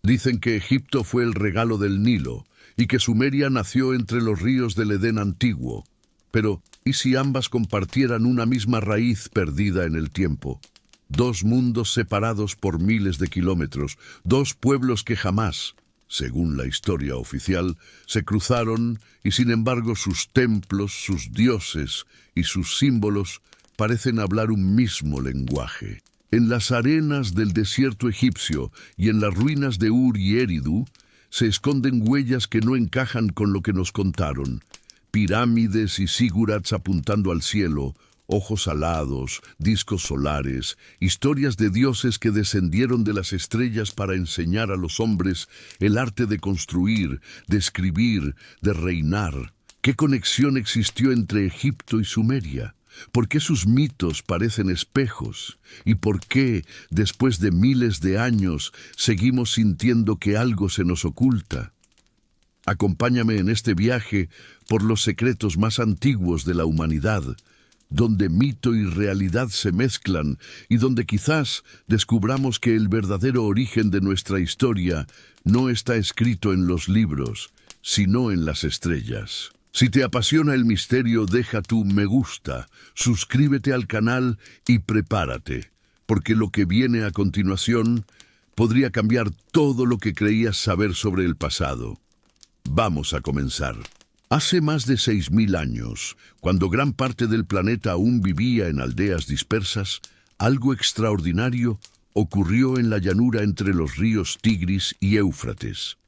Dicen que Egipto fue el regalo del Nilo y que Sumeria nació entre los ríos del Edén antiguo. Pero, ¿y si ambas compartieran una misma raíz perdida en el tiempo? Dos mundos separados por miles de kilómetros, dos pueblos que jamás, según la historia oficial, se cruzaron y sin embargo sus templos, sus dioses y sus símbolos parecen hablar un mismo lenguaje. En las arenas del desierto egipcio y en las ruinas de Ur y Eridu se esconden huellas que no encajan con lo que nos contaron. Pirámides y sigurats apuntando al cielo, ojos alados, discos solares, historias de dioses que descendieron de las estrellas para enseñar a los hombres el arte de construir, de escribir, de reinar. ¿Qué conexión existió entre Egipto y Sumeria? ¿Por qué sus mitos parecen espejos? ¿Y por qué, después de miles de años, seguimos sintiendo que algo se nos oculta? Acompáñame en este viaje por los secretos más antiguos de la humanidad, donde mito y realidad se mezclan y donde quizás descubramos que el verdadero origen de nuestra historia no está escrito en los libros, sino en las estrellas. Si te apasiona el misterio, deja tu me gusta, suscríbete al canal y prepárate, porque lo que viene a continuación podría cambiar todo lo que creías saber sobre el pasado. Vamos a comenzar. Hace más de 6000 años, cuando gran parte del planeta aún vivía en aldeas dispersas, algo extraordinario ocurrió en la llanura entre los ríos Tigris y Éufrates.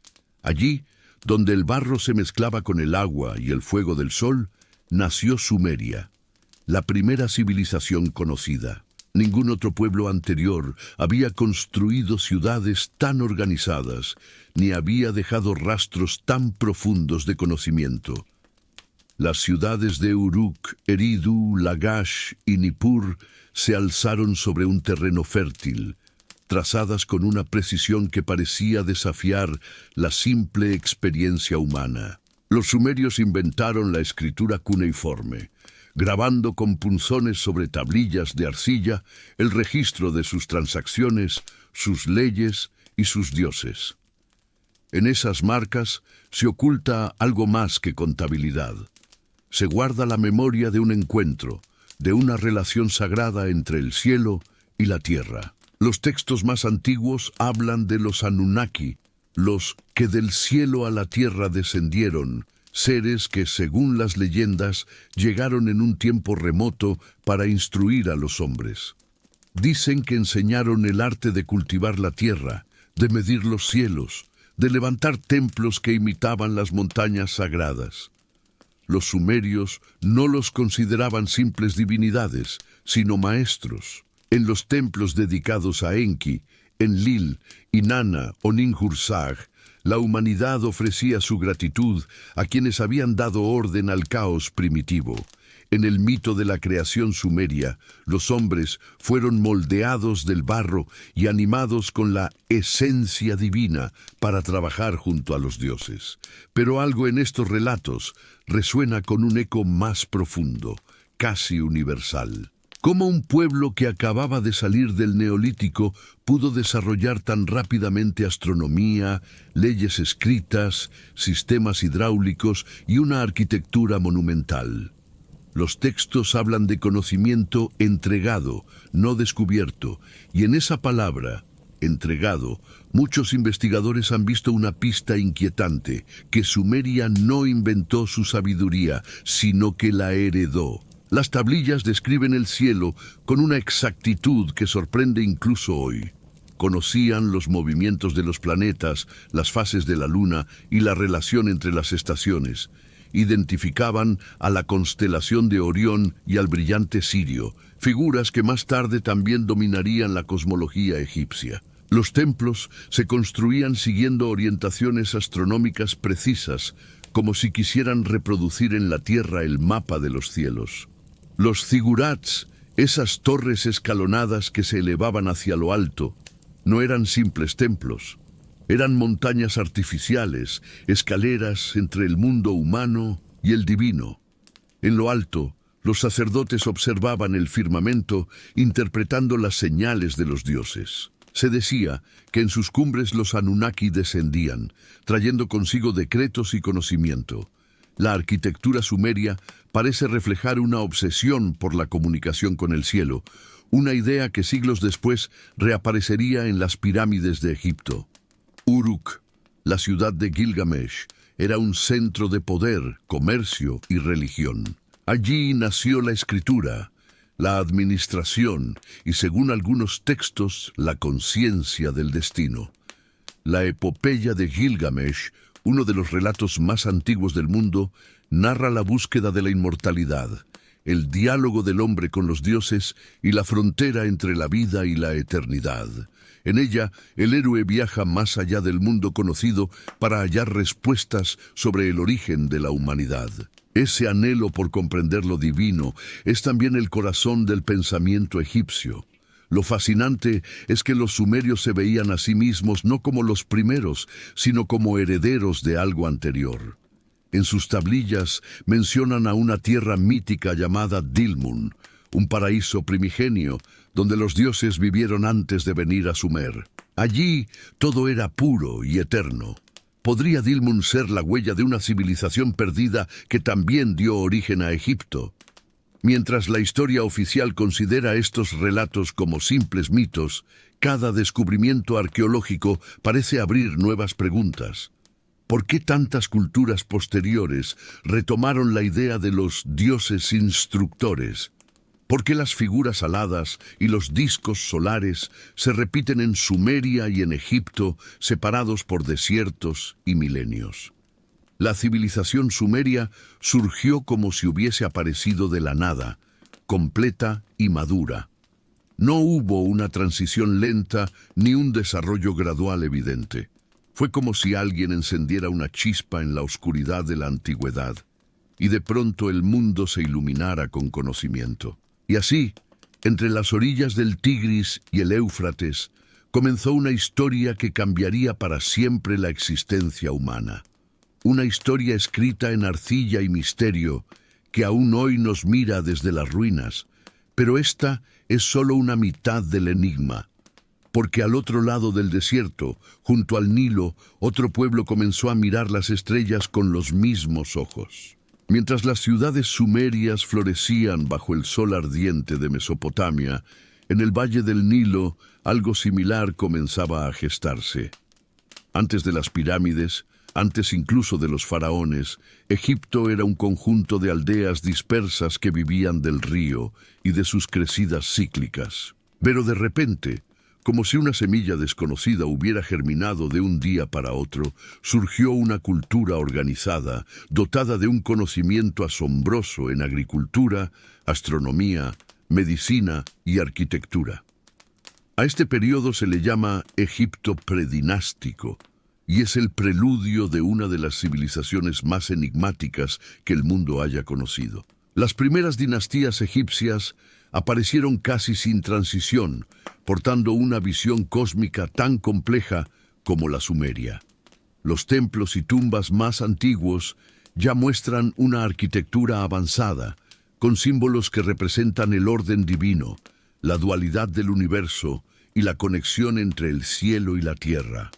Allí, donde el barro se mezclaba con el agua y el fuego del sol, nació Sumeria, la primera civilización conocida. Ningún otro pueblo anterior había construido ciudades tan organizadas, ni había dejado rastros tan profundos de conocimiento. Las ciudades de Uruk, Eridu, Lagash y Nippur se alzaron sobre un terreno fértil, trazadas con una precisión que parecía desafiar la simple experiencia humana. Los sumerios inventaron la escritura cuneiforme, grabando con punzones sobre tablillas de arcilla el registro de sus transacciones, sus leyes y sus dioses. En esas marcas se oculta algo más que contabilidad. Se guarda la memoria de un encuentro, de una relación sagrada entre el cielo y la tierra. Los textos más antiguos hablan de los Anunnaki, los que del cielo a la tierra descendieron, seres que, según las leyendas, llegaron en un tiempo remoto para instruir a los hombres. Dicen que enseñaron el arte de cultivar la tierra, de medir los cielos, de levantar templos que imitaban las montañas sagradas. Los sumerios no los consideraban simples divinidades, sino maestros. En los templos dedicados a Enki, Enlil, Inanna o Ninhursag, la humanidad ofrecía su gratitud a quienes habían dado orden al caos primitivo. En el mito de la creación sumeria, los hombres fueron moldeados del barro y animados con la esencia divina para trabajar junto a los dioses. Pero algo en estos relatos resuena con un eco más profundo, casi universal. ¿Cómo un pueblo que acababa de salir del Neolítico pudo desarrollar tan rápidamente astronomía, leyes escritas, sistemas hidráulicos y una arquitectura monumental? Los textos hablan de conocimiento entregado, no descubierto, y en esa palabra, entregado, muchos investigadores han visto una pista inquietante, que Sumeria no inventó su sabiduría, sino que la heredó. Las tablillas describen el cielo con una exactitud que sorprende incluso hoy. Conocían los movimientos de los planetas, las fases de la luna y la relación entre las estaciones. Identificaban a la constelación de Orión y al brillante Sirio, figuras que más tarde también dominarían la cosmología egipcia. Los templos se construían siguiendo orientaciones astronómicas precisas, como si quisieran reproducir en la tierra el mapa de los cielos. Los zigurats, esas torres escalonadas que se elevaban hacia lo alto, no eran simples templos. Eran montañas artificiales, escaleras entre el mundo humano y el divino. En lo alto, los sacerdotes observaban el firmamento, interpretando las señales de los dioses. Se decía que en sus cumbres los Anunnaki descendían, trayendo consigo decretos y conocimiento. La arquitectura sumeria parece reflejar una obsesión por la comunicación con el cielo, una idea que siglos después reaparecería en las pirámides de Egipto. Uruk, la ciudad de Gilgamesh, era un centro de poder, comercio y religión. Allí nació la escritura, la administración y, según algunos textos, la conciencia del destino. La epopeya de Gilgamesh, uno de los relatos más antiguos del mundo, narra la búsqueda de la inmortalidad, el diálogo del hombre con los dioses y la frontera entre la vida y la eternidad. En ella, el héroe viaja más allá del mundo conocido para hallar respuestas sobre el origen de la humanidad. Ese anhelo por comprender lo divino es también el corazón del pensamiento egipcio. Lo fascinante es que los sumerios se veían a sí mismos no como los primeros, sino como herederos de algo anterior. En sus tablillas mencionan a una tierra mítica llamada Dilmun, un paraíso primigenio, donde los dioses vivieron antes de venir a Sumer. Allí todo era puro y eterno. ¿Podría Dilmun ser la huella de una civilización perdida que también dio origen a Egipto? Mientras la historia oficial considera estos relatos como simples mitos, cada descubrimiento arqueológico parece abrir nuevas preguntas. ¿Por qué tantas culturas posteriores retomaron la idea de los dioses instructores? ¿Por qué las figuras aladas y los discos solares se repiten en Sumeria y en Egipto, separados por desiertos y milenios? La civilización sumeria surgió como si hubiese aparecido de la nada, completa y madura. No hubo una transición lenta ni un desarrollo gradual evidente. Fue como si alguien encendiera una chispa en la oscuridad de la antigüedad, y de pronto el mundo se iluminara con conocimiento. Y así, entre las orillas del Tigris y el Éufrates, comenzó una historia que cambiaría para siempre la existencia humana. Una historia escrita en arcilla y misterio, que aún hoy nos mira desde las ruinas, pero esta es solo una mitad del enigma. Porque al otro lado del desierto, junto al Nilo, otro pueblo comenzó a mirar las estrellas con los mismos ojos. Mientras las ciudades sumerias florecían bajo el sol ardiente de Mesopotamia, en el valle del Nilo algo similar comenzaba a gestarse. Antes de las pirámides, antes incluso de los faraones, Egipto era un conjunto de aldeas dispersas que vivían del río y de sus crecidas cíclicas. Pero de repente, como si una semilla desconocida hubiera germinado de un día para otro, surgió una cultura organizada, dotada de un conocimiento asombroso en agricultura, astronomía, medicina y arquitectura. A este periodo se le llama Egipto predinástico, y es el preludio de una de las civilizaciones más enigmáticas que el mundo haya conocido. Las primeras dinastías egipcias aparecieron casi sin transición, portando una visión cósmica tan compleja como la sumeria. Los templos y tumbas más antiguos ya muestran una arquitectura avanzada, con símbolos que representan el orden divino, la dualidad del universo y la conexión entre el cielo y la tierra.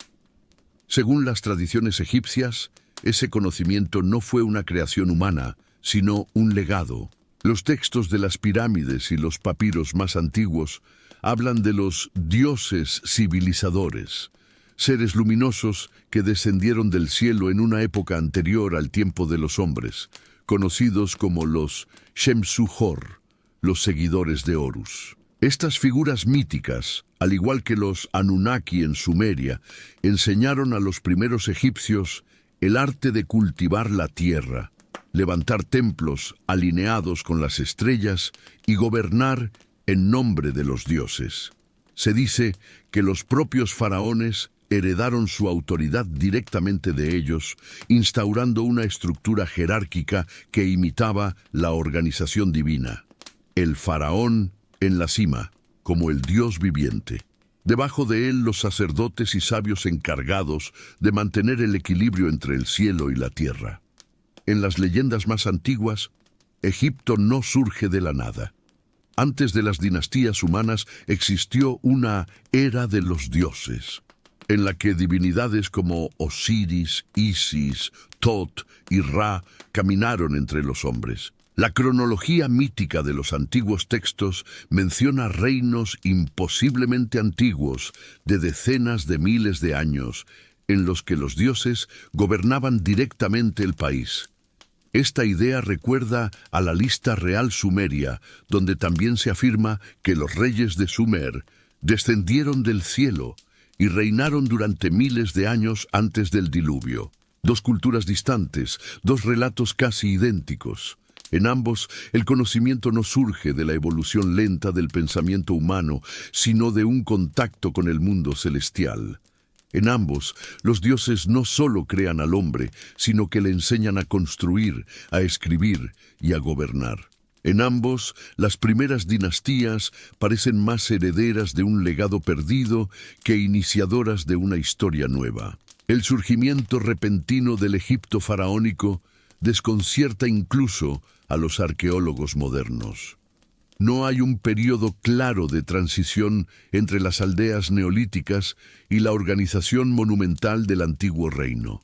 Según las tradiciones egipcias, ese conocimiento no fue una creación humana, sino un legado. Los textos de las pirámides y los papiros más antiguos hablan de los dioses civilizadores, seres luminosos que descendieron del cielo en una época anterior al tiempo de los hombres, conocidos como los Shemsu-Hor, los seguidores de Horus. Estas figuras míticas, al igual que los Anunnaki en Sumeria, enseñaron a los primeros egipcios el arte de cultivar la tierra, levantar templos alineados con las estrellas y gobernar en nombre de los dioses. Se dice que los propios faraones heredaron su autoridad directamente de ellos, instaurando una estructura jerárquica que imitaba la organización divina. El faraón en la cima, como el Dios viviente. Debajo de él los sacerdotes y sabios encargados de mantener el equilibrio entre el cielo y la tierra. En las leyendas más antiguas, Egipto no surge de la nada. antes de las dinastías humanas existió una era de los dioses, en la que divinidades como Osiris, Isis, Tot y Ra caminaron entre los hombres. La cronología mítica de los antiguos textos menciona reinos imposiblemente antiguos de decenas de miles de años, en los que los dioses gobernaban directamente el país. Esta idea recuerda a la lista real sumeria, donde también se afirma que los reyes de Sumer descendieron del cielo y reinaron durante miles de años antes del diluvio. Dos culturas distantes, dos relatos casi idénticos. En ambos, el conocimiento no surge de la evolución lenta del pensamiento humano, sino de un contacto con el mundo celestial. En ambos, los dioses no solo crean al hombre, sino que le enseñan a construir, a escribir y a gobernar. En ambos, las primeras dinastías parecen más herederas de un legado perdido que iniciadoras de una historia nueva. El surgimiento repentino del Egipto faraónico desconcierta incluso a los arqueólogos modernos. No hay un periodo claro de transición entre las aldeas neolíticas y la organización monumental del antiguo reino.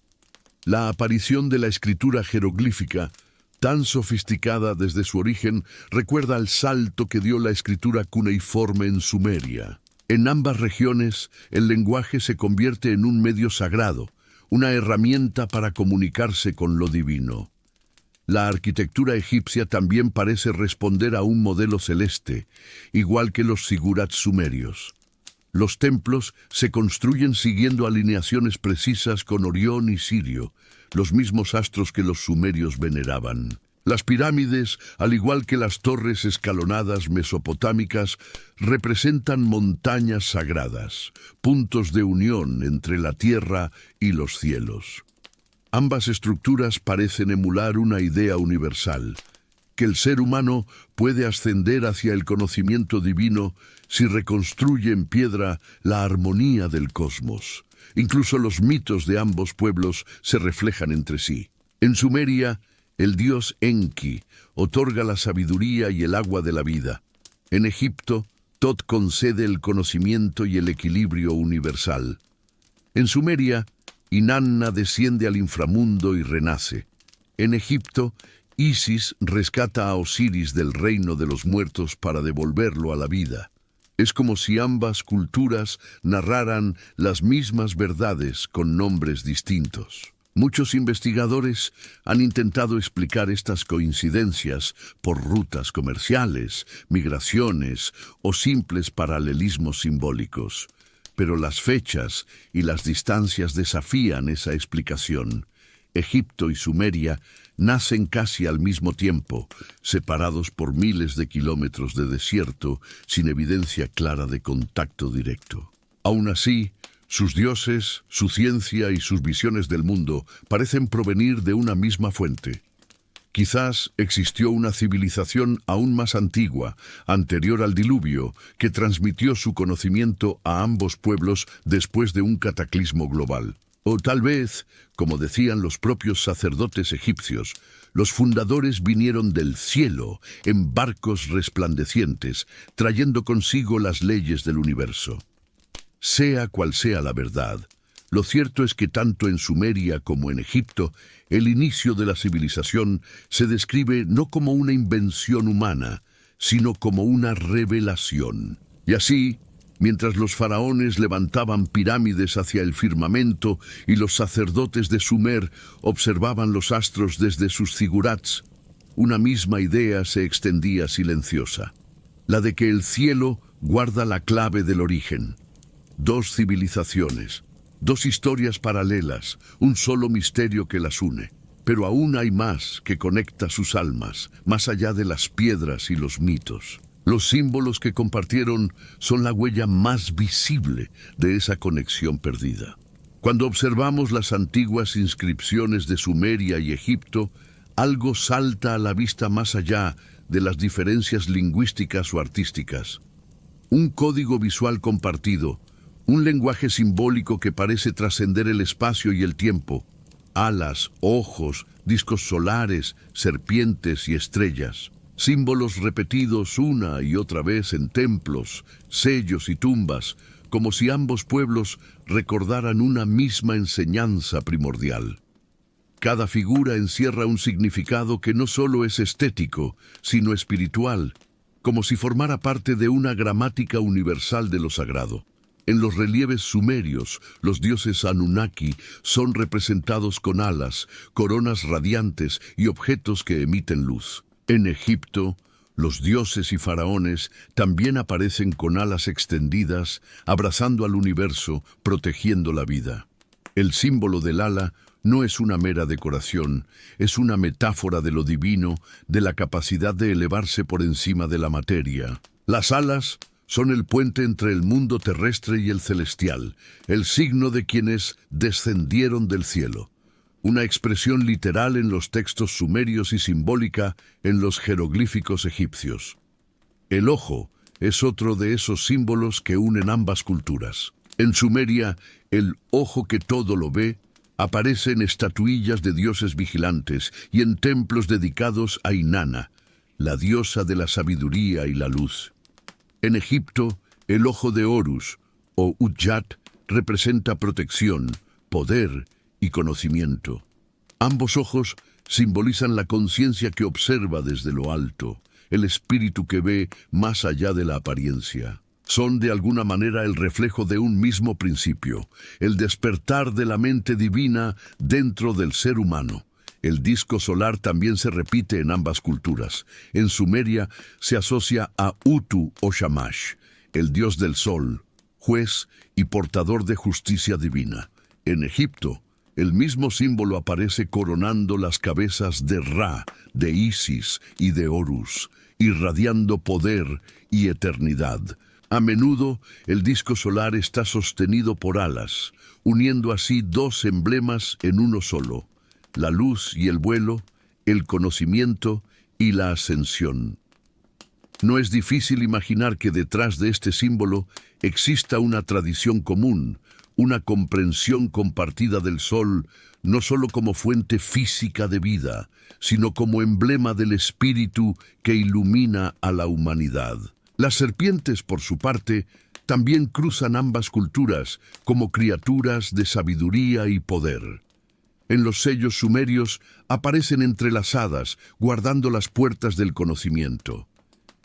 La aparición de la escritura jeroglífica, tan sofisticada desde su origen, recuerda al salto que dio la escritura cuneiforme en Sumeria. En ambas regiones, el lenguaje se convierte en un medio sagrado, una herramienta para comunicarse con lo divino. La arquitectura egipcia también parece responder a un modelo celeste, igual que los zigurats sumerios. Los templos se construyen siguiendo alineaciones precisas con Orión y Sirio, los mismos astros que los sumerios veneraban. Las pirámides, al igual que las torres escalonadas mesopotámicas, representan montañas sagradas, puntos de unión entre la tierra y los cielos. Ambas estructuras parecen emular una idea universal, que el ser humano puede ascender hacia el conocimiento divino si reconstruye en piedra la armonía del cosmos. Incluso los mitos de ambos pueblos se reflejan entre sí. En Sumeria, el dios Enki otorga la sabiduría y el agua de la vida. En Egipto, Tot concede el conocimiento y el equilibrio universal. En Sumeria, Inanna desciende al inframundo y renace. En Egipto, Isis rescata a Osiris del reino de los muertos para devolverlo a la vida. Es como si ambas culturas narraran las mismas verdades con nombres distintos. Muchos investigadores han intentado explicar estas coincidencias por rutas comerciales, migraciones o simples paralelismos simbólicos. Pero las fechas y las distancias desafían esa explicación. Egipto y Sumeria nacen casi al mismo tiempo, separados por miles de kilómetros de desierto, sin evidencia clara de contacto directo. Aún así, sus dioses, su ciencia y sus visiones del mundo parecen provenir de una misma fuente. Quizás existió una civilización aún más antigua, anterior al diluvio, que transmitió su conocimiento a ambos pueblos después de un cataclismo global. O tal vez, como decían los propios sacerdotes egipcios, los fundadores vinieron del cielo en barcos resplandecientes, trayendo consigo las leyes del universo. Sea cual sea la verdad, lo cierto es que tanto en Sumeria como en Egipto, el inicio de la civilización se describe no como una invención humana, sino como una revelación. Y así, mientras los faraones levantaban pirámides hacia el firmamento y los sacerdotes de Sumer observaban los astros desde sus zigurats, una misma idea se extendía silenciosa, la de que el cielo guarda la clave del origen. Dos civilizaciones, dos historias paralelas, un solo misterio que las une. Pero aún hay más que conecta sus almas, más allá de las piedras y los mitos. Los símbolos que compartieron son la huella más visible de esa conexión perdida. Cuando observamos las antiguas inscripciones de Sumeria y Egipto, algo salta a la vista más allá de las diferencias lingüísticas o artísticas. Un código visual compartido, un lenguaje simbólico que parece trascender el espacio y el tiempo, alas, ojos, discos solares, serpientes y estrellas. símbolos repetidos una y otra vez en templos, sellos y tumbas, como si ambos pueblos recordaran una misma enseñanza primordial. Cada figura encierra un significado que no solo es estético, sino espiritual, como si formara parte de una gramática universal de lo sagrado. En los relieves sumerios, los dioses Anunnaki son representados con alas, coronas radiantes y objetos que emiten luz. En Egipto, los dioses y faraones también aparecen con alas extendidas, abrazando al universo, protegiendo la vida. El símbolo del ala no es una mera decoración, es una metáfora de lo divino, de la capacidad de elevarse por encima de la materia. Las alas son el puente entre el mundo terrestre y el celestial, el signo de quienes descendieron del cielo. Una expresión literal en los textos sumerios y simbólica en los jeroglíficos egipcios. El ojo es otro de esos símbolos que unen ambas culturas. En Sumeria, el ojo que todo lo ve aparece en estatuillas de dioses vigilantes y en templos dedicados a Inanna, la diosa de la sabiduría y la luz. En Egipto, el ojo de Horus, o Udjat, representa protección, poder y conocimiento. Ambos ojos simbolizan la conciencia que observa desde lo alto, el espíritu que ve más allá de la apariencia. Son de alguna manera el reflejo de un mismo principio, el despertar de la mente divina dentro del ser humano. El disco solar también se repite en ambas culturas. En Sumeria se asocia a Utu o Shamash, el dios del sol, juez y portador de justicia divina. En Egipto, el mismo símbolo aparece coronando las cabezas de Ra, de Isis y de Horus, irradiando poder y eternidad. A menudo, el disco solar está sostenido por alas, uniendo así dos emblemas en uno solo: la luz y el vuelo, el conocimiento y la ascensión. No es difícil imaginar que detrás de este símbolo exista una tradición común, una comprensión compartida del sol, no solo como fuente física de vida, sino como emblema del espíritu que ilumina a la humanidad. Las serpientes, por su parte, también cruzan ambas culturas como criaturas de sabiduría y poder. En los sellos sumerios aparecen entrelazadas, guardando las puertas del conocimiento.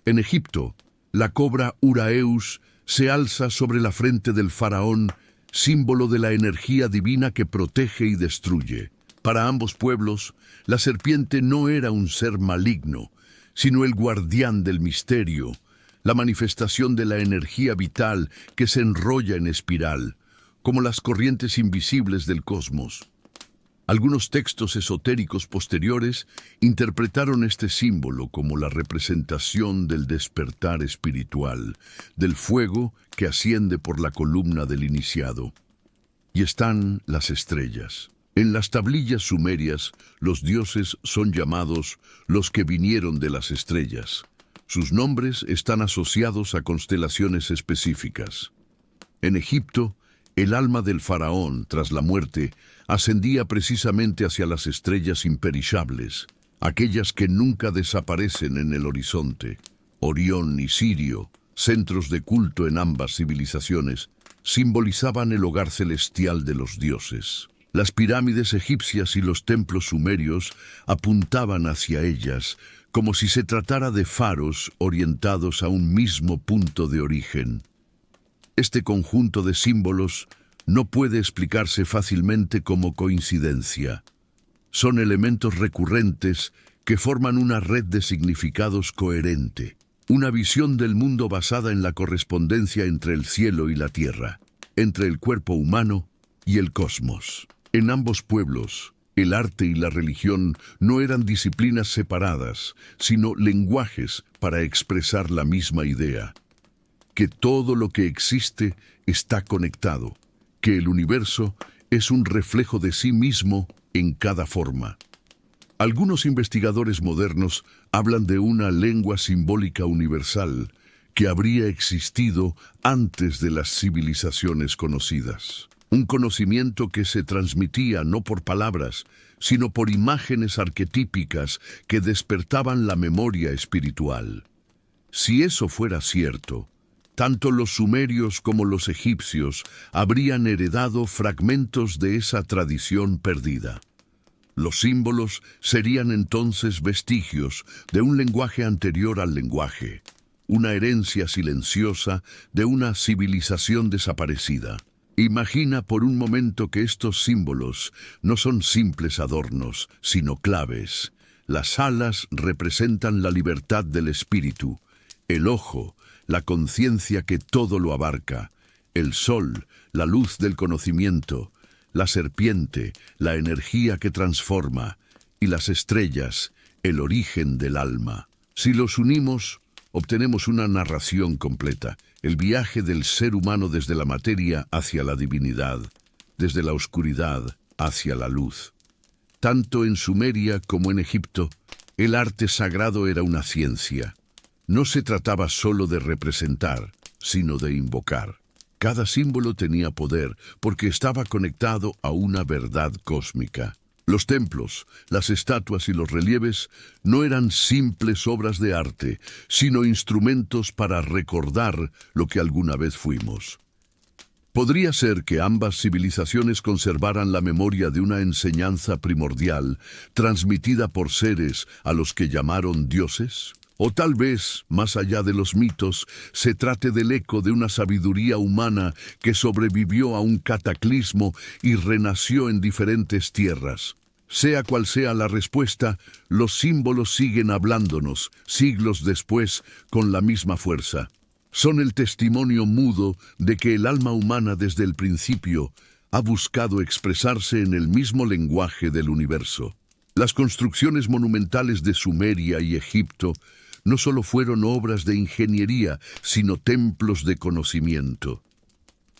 En Egipto, la cobra Uraeus se alza sobre la frente del faraón, símbolo de la energía divina que protege y destruye. Para ambos pueblos, la serpiente no era un ser maligno, sino el guardián del misterio, la manifestación de la energía vital que se enrolla en espiral, como las corrientes invisibles del cosmos. Algunos textos esotéricos posteriores interpretaron este símbolo como la representación del despertar espiritual, del fuego que asciende por la columna del iniciado. Y están las estrellas. En las tablillas sumerias, los dioses son llamados los que vinieron de las estrellas. Sus nombres están asociados a constelaciones específicas. En Egipto, el alma del faraón, tras la muerte, ascendía precisamente hacia las estrellas imperishables, aquellas que nunca desaparecen en el horizonte. Orión y Sirio, centros de culto en ambas civilizaciones, simbolizaban el hogar celestial de los dioses. Las pirámides egipcias y los templos sumerios apuntaban hacia ellas, como si se tratara de faros orientados a un mismo punto de origen. Este conjunto de símbolos no puede explicarse fácilmente como coincidencia. Son elementos recurrentes que forman una red de significados coherente, una visión del mundo basada en la correspondencia entre el cielo y la tierra, entre el cuerpo humano y el cosmos. En ambos pueblos, el arte y la religión no eran disciplinas separadas, sino lenguajes para expresar la misma idea: que todo lo que existe está conectado, que el universo es un reflejo de sí mismo en cada forma. Algunos investigadores modernos hablan de una lengua simbólica universal que habría existido antes de las civilizaciones conocidas. un conocimiento que se transmitía no por palabras, sino por imágenes arquetípicas que despertaban la memoria espiritual. Si eso fuera cierto, tanto los sumerios como los egipcios habrían heredado fragmentos de esa tradición perdida. Los símbolos serían entonces vestigios de un lenguaje anterior al lenguaje, una herencia silenciosa de una civilización desaparecida. Imagina por un momento que estos símbolos no son simples adornos, sino claves. Las alas representan la libertad del espíritu, el ojo, la conciencia que todo lo abarca, el sol, la luz del conocimiento, la serpiente, la energía que transforma, y las estrellas, el origen del alma. Si los unimos, obtenemos una narración completa, el viaje del ser humano desde la materia hacia la divinidad, desde la oscuridad hacia la luz. Tanto en Sumeria como en Egipto, el arte sagrado era una ciencia. No se trataba solo de representar, sino de invocar. Cada símbolo tenía poder porque estaba conectado a una verdad cósmica. Los templos, las estatuas y los relieves no eran simples obras de arte, sino instrumentos para recordar lo que alguna vez fuimos. ¿Podría ser que ambas civilizaciones conservaran la memoria de una enseñanza primordial, transmitida por seres a los que llamaron dioses? O tal vez, más allá de los mitos, se trate del eco de una sabiduría humana que sobrevivió a un cataclismo y renació en diferentes tierras. Sea cual sea la respuesta, los símbolos siguen hablándonos, siglos después, con la misma fuerza. Son el testimonio mudo de que el alma humana desde el principio ha buscado expresarse en el mismo lenguaje del universo. Las construcciones monumentales de Sumeria y Egipto no solo fueron obras de ingeniería, sino templos de conocimiento.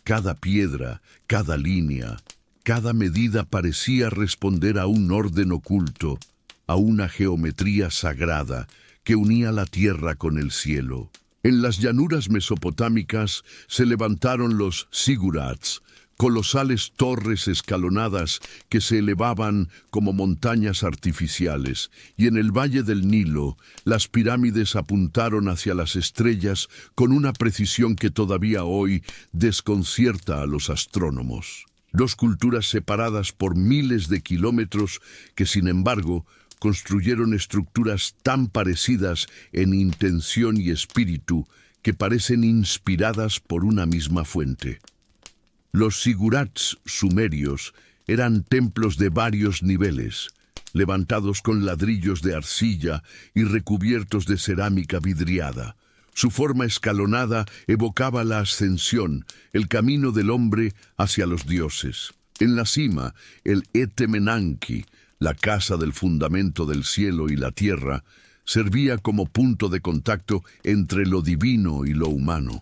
Cada piedra, cada línea, cada medida parecía responder a un orden oculto, a una geometría sagrada que unía la tierra con el cielo. En las llanuras mesopotámicas se levantaron los zigurats, colosales torres escalonadas que se elevaban como montañas artificiales, y en el valle del Nilo las pirámides apuntaron hacia las estrellas con una precisión que todavía hoy desconcierta a los astrónomos. Dos culturas separadas por miles de kilómetros que, sin embargo, construyeron estructuras tan parecidas en intención y espíritu que parecen inspiradas por una misma fuente. Los zigurats sumerios eran templos de varios niveles, levantados con ladrillos de arcilla y recubiertos de cerámica vidriada. Su forma escalonada evocaba la ascensión, el camino del hombre hacia los dioses. En la cima, el Etemenanki, la casa del fundamento del cielo y la tierra, servía como punto de contacto entre lo divino y lo humano.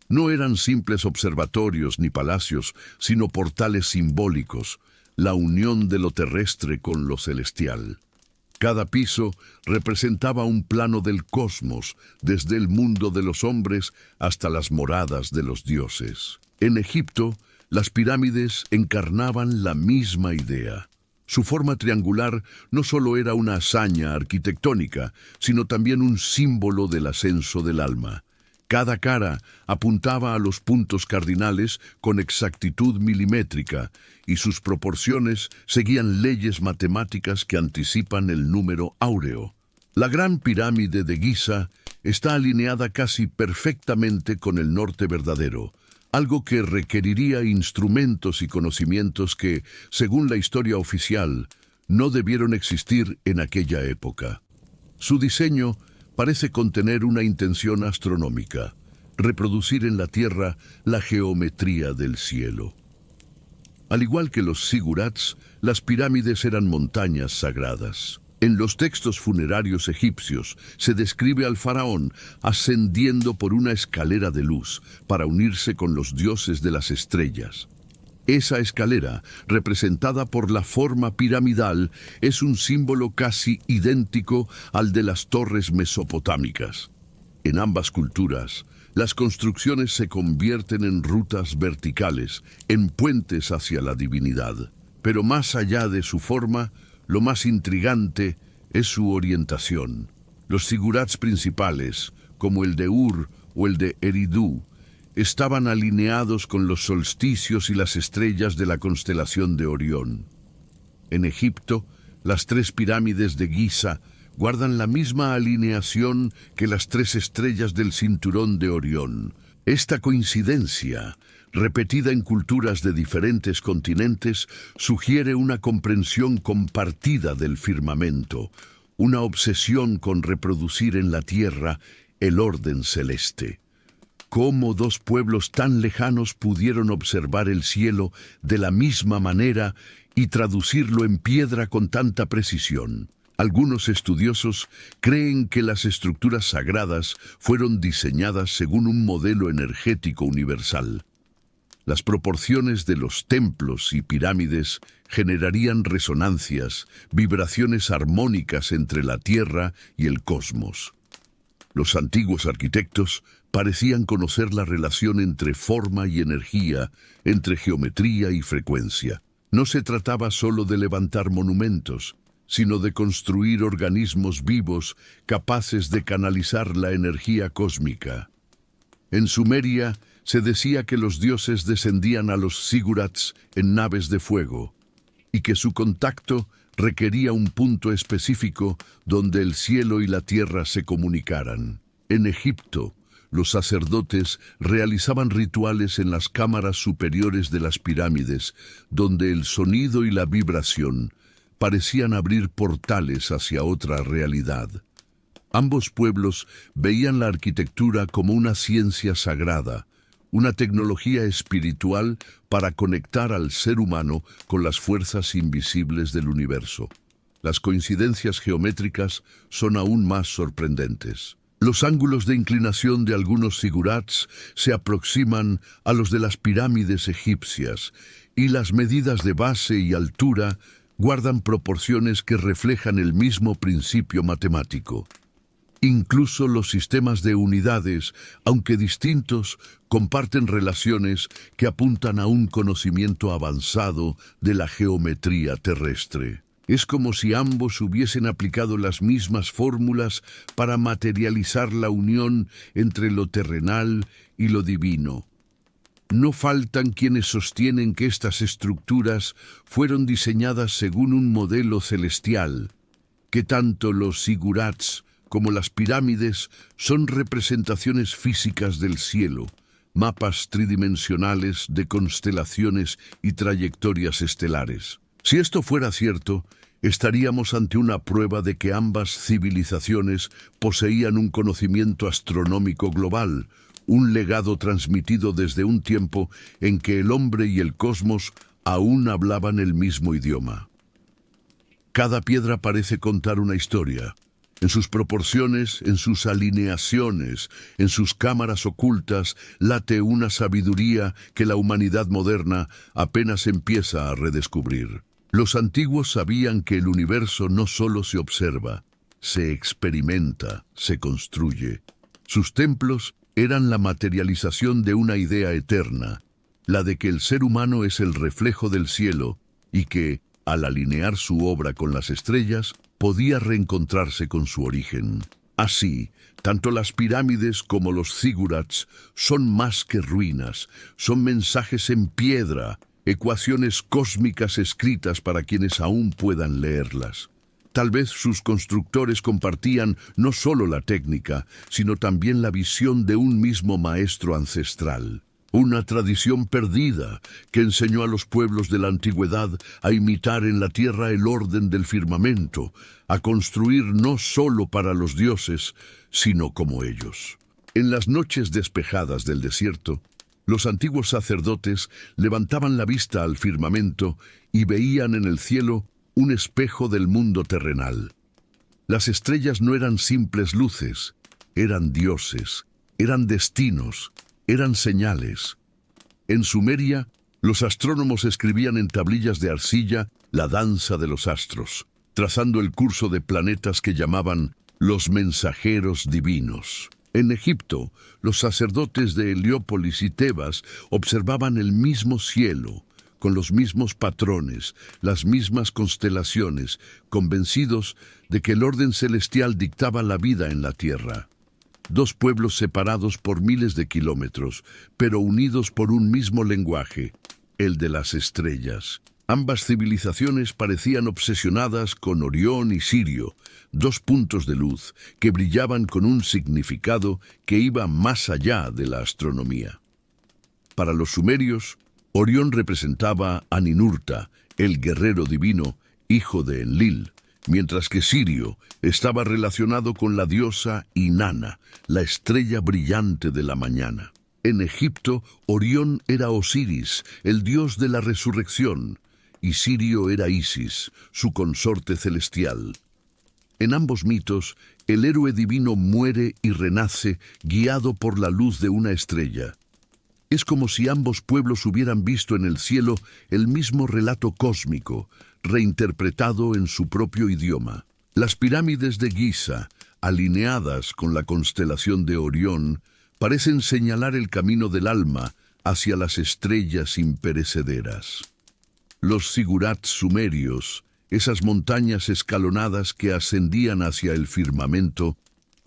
No eran simples observatorios ni palacios, sino portales simbólicos, la unión de lo terrestre con lo celestial. Cada piso representaba un plano del cosmos, desde el mundo de los hombres hasta las moradas de los dioses. En Egipto, las pirámides encarnaban la misma idea. Su forma triangular no solo era una hazaña arquitectónica, sino también un símbolo del ascenso del alma. Cada cara apuntaba a los puntos cardinales con exactitud milimétrica, y sus proporciones seguían leyes matemáticas que anticipan el número áureo. La Gran Pirámide de Giza está alineada casi perfectamente con el norte verdadero, algo que requeriría instrumentos y conocimientos que, según la historia oficial, no debieron existir en aquella época. Su diseño parece contener una intención astronómica, reproducir en la Tierra la geometría del cielo. Al igual que los zigurats, las pirámides eran montañas sagradas. En los textos funerarios egipcios se describe al faraón ascendiendo por una escalera de luz para unirse con los dioses de las estrellas. Esa escalera, representada por la forma piramidal, es un símbolo casi idéntico al de las torres mesopotámicas. En ambas culturas, Las construcciones se convierten en rutas verticales, en puentes hacia la divinidad. Pero más allá de su forma, lo más intrigante es su orientación. Los zigurats principales, como el de Ur o el de Eridu, estaban alineados con los solsticios y las estrellas de la constelación de Orión. En Egipto, las 3 pirámides de Giza guardan la misma alineación que las 3 estrellas del cinturón de Orión. Esta coincidencia, repetida en culturas de diferentes continentes, sugiere una comprensión compartida del firmamento, una obsesión con reproducir en la tierra el orden celeste. ¿Cómo 2 pueblos tan lejanos pudieron observar el cielo de la misma manera y traducirlo en piedra con tanta precisión? Algunos estudiosos creen que las estructuras sagradas fueron diseñadas según un modelo energético universal. Las proporciones de los templos y pirámides generarían resonancias, vibraciones armónicas entre la Tierra y el cosmos. Los antiguos arquitectos parecían conocer la relación entre forma y energía, entre geometría y frecuencia. No se trataba solo de levantar monumentos, sino de construir organismos vivos capaces de canalizar la energía cósmica. En Sumeria se decía que los dioses descendían a los zigurats en naves de fuego, y que su contacto requería un punto específico donde el cielo y la tierra se comunicaran. En Egipto, los sacerdotes realizaban rituales en las cámaras superiores de las pirámides, donde el sonido y la vibración parecían abrir portales hacia otra realidad. Ambos pueblos veían la arquitectura como una ciencia sagrada, una tecnología espiritual para conectar al ser humano con las fuerzas invisibles del universo. Las coincidencias geométricas son aún más sorprendentes. Los ángulos de inclinación de algunos zigurats se aproximan a los de las pirámides egipcias, y las medidas de base y altura guardan proporciones que reflejan el mismo principio matemático. Incluso los sistemas de unidades, aunque distintos, comparten relaciones que apuntan a un conocimiento avanzado de la geometría terrestre. Es como si ambos hubiesen aplicado las mismas fórmulas para materializar la unión entre lo terrenal y lo divino. No faltan quienes sostienen que estas estructuras fueron diseñadas según un modelo celestial, que tanto los zigurats como las pirámides son representaciones físicas del cielo, mapas tridimensionales de constelaciones y trayectorias estelares. Si esto fuera cierto, estaríamos ante una prueba de que ambas civilizaciones poseían un conocimiento astronómico global, un legado transmitido desde un tiempo en que el hombre y el cosmos aún hablaban el mismo idioma. Cada piedra parece contar una historia. En sus proporciones, en sus alineaciones, en sus cámaras ocultas, late una sabiduría que la humanidad moderna apenas empieza a redescubrir. Los antiguos sabían que el universo no solo se observa, se experimenta, se construye. Sus templos eran la materialización de una idea eterna, la de que el ser humano es el reflejo del cielo y que, al alinear su obra con las estrellas, podía reencontrarse con su origen. Así, tanto las pirámides como los zigurats son más que ruinas, son mensajes en piedra, ecuaciones cósmicas escritas para quienes aún puedan leerlas. Tal vez sus constructores compartían no solo la técnica, sino también la visión de un mismo maestro ancestral. Una tradición perdida que enseñó a los pueblos de la antigüedad a imitar en la tierra el orden del firmamento, a construir no solo para los dioses, sino como ellos. En las noches despejadas del desierto, los antiguos sacerdotes levantaban la vista al firmamento y veían en el cielo un espejo del mundo terrenal. Las estrellas no eran simples luces, eran dioses, eran destinos, eran señales. En Sumeria, los astrónomos escribían en tablillas de arcilla la danza de los astros, trazando el curso de planetas que llamaban los mensajeros divinos. En Egipto, los sacerdotes de Heliópolis y Tebas observaban el mismo cielo, con los mismos patrones, las mismas constelaciones, convencidos de que el orden celestial dictaba la vida en la tierra. Dos pueblos separados por miles de kilómetros, pero unidos por un mismo lenguaje, el de las estrellas. Ambas civilizaciones parecían obsesionadas con Orión y Sirio, dos puntos de luz que brillaban con un significado que iba más allá de la astronomía. Para los sumerios, Orión representaba a Ninurta, el guerrero divino, hijo de Enlil, mientras que Sirio estaba relacionado con la diosa Inanna, la estrella brillante de la mañana. En Egipto, Orión era Osiris, el dios de la resurrección, y Sirio era Isis, su consorte celestial. En ambos mitos, el héroe divino muere y renace guiado por la luz de una estrella. Es como si ambos pueblos hubieran visto en el cielo el mismo relato cósmico, reinterpretado en su propio idioma. Las pirámides de Giza, alineadas con la constelación de Orión, parecen señalar el camino del alma hacia las estrellas imperecederas. Los zigurats sumerios, esas montañas escalonadas que ascendían hacia el firmamento,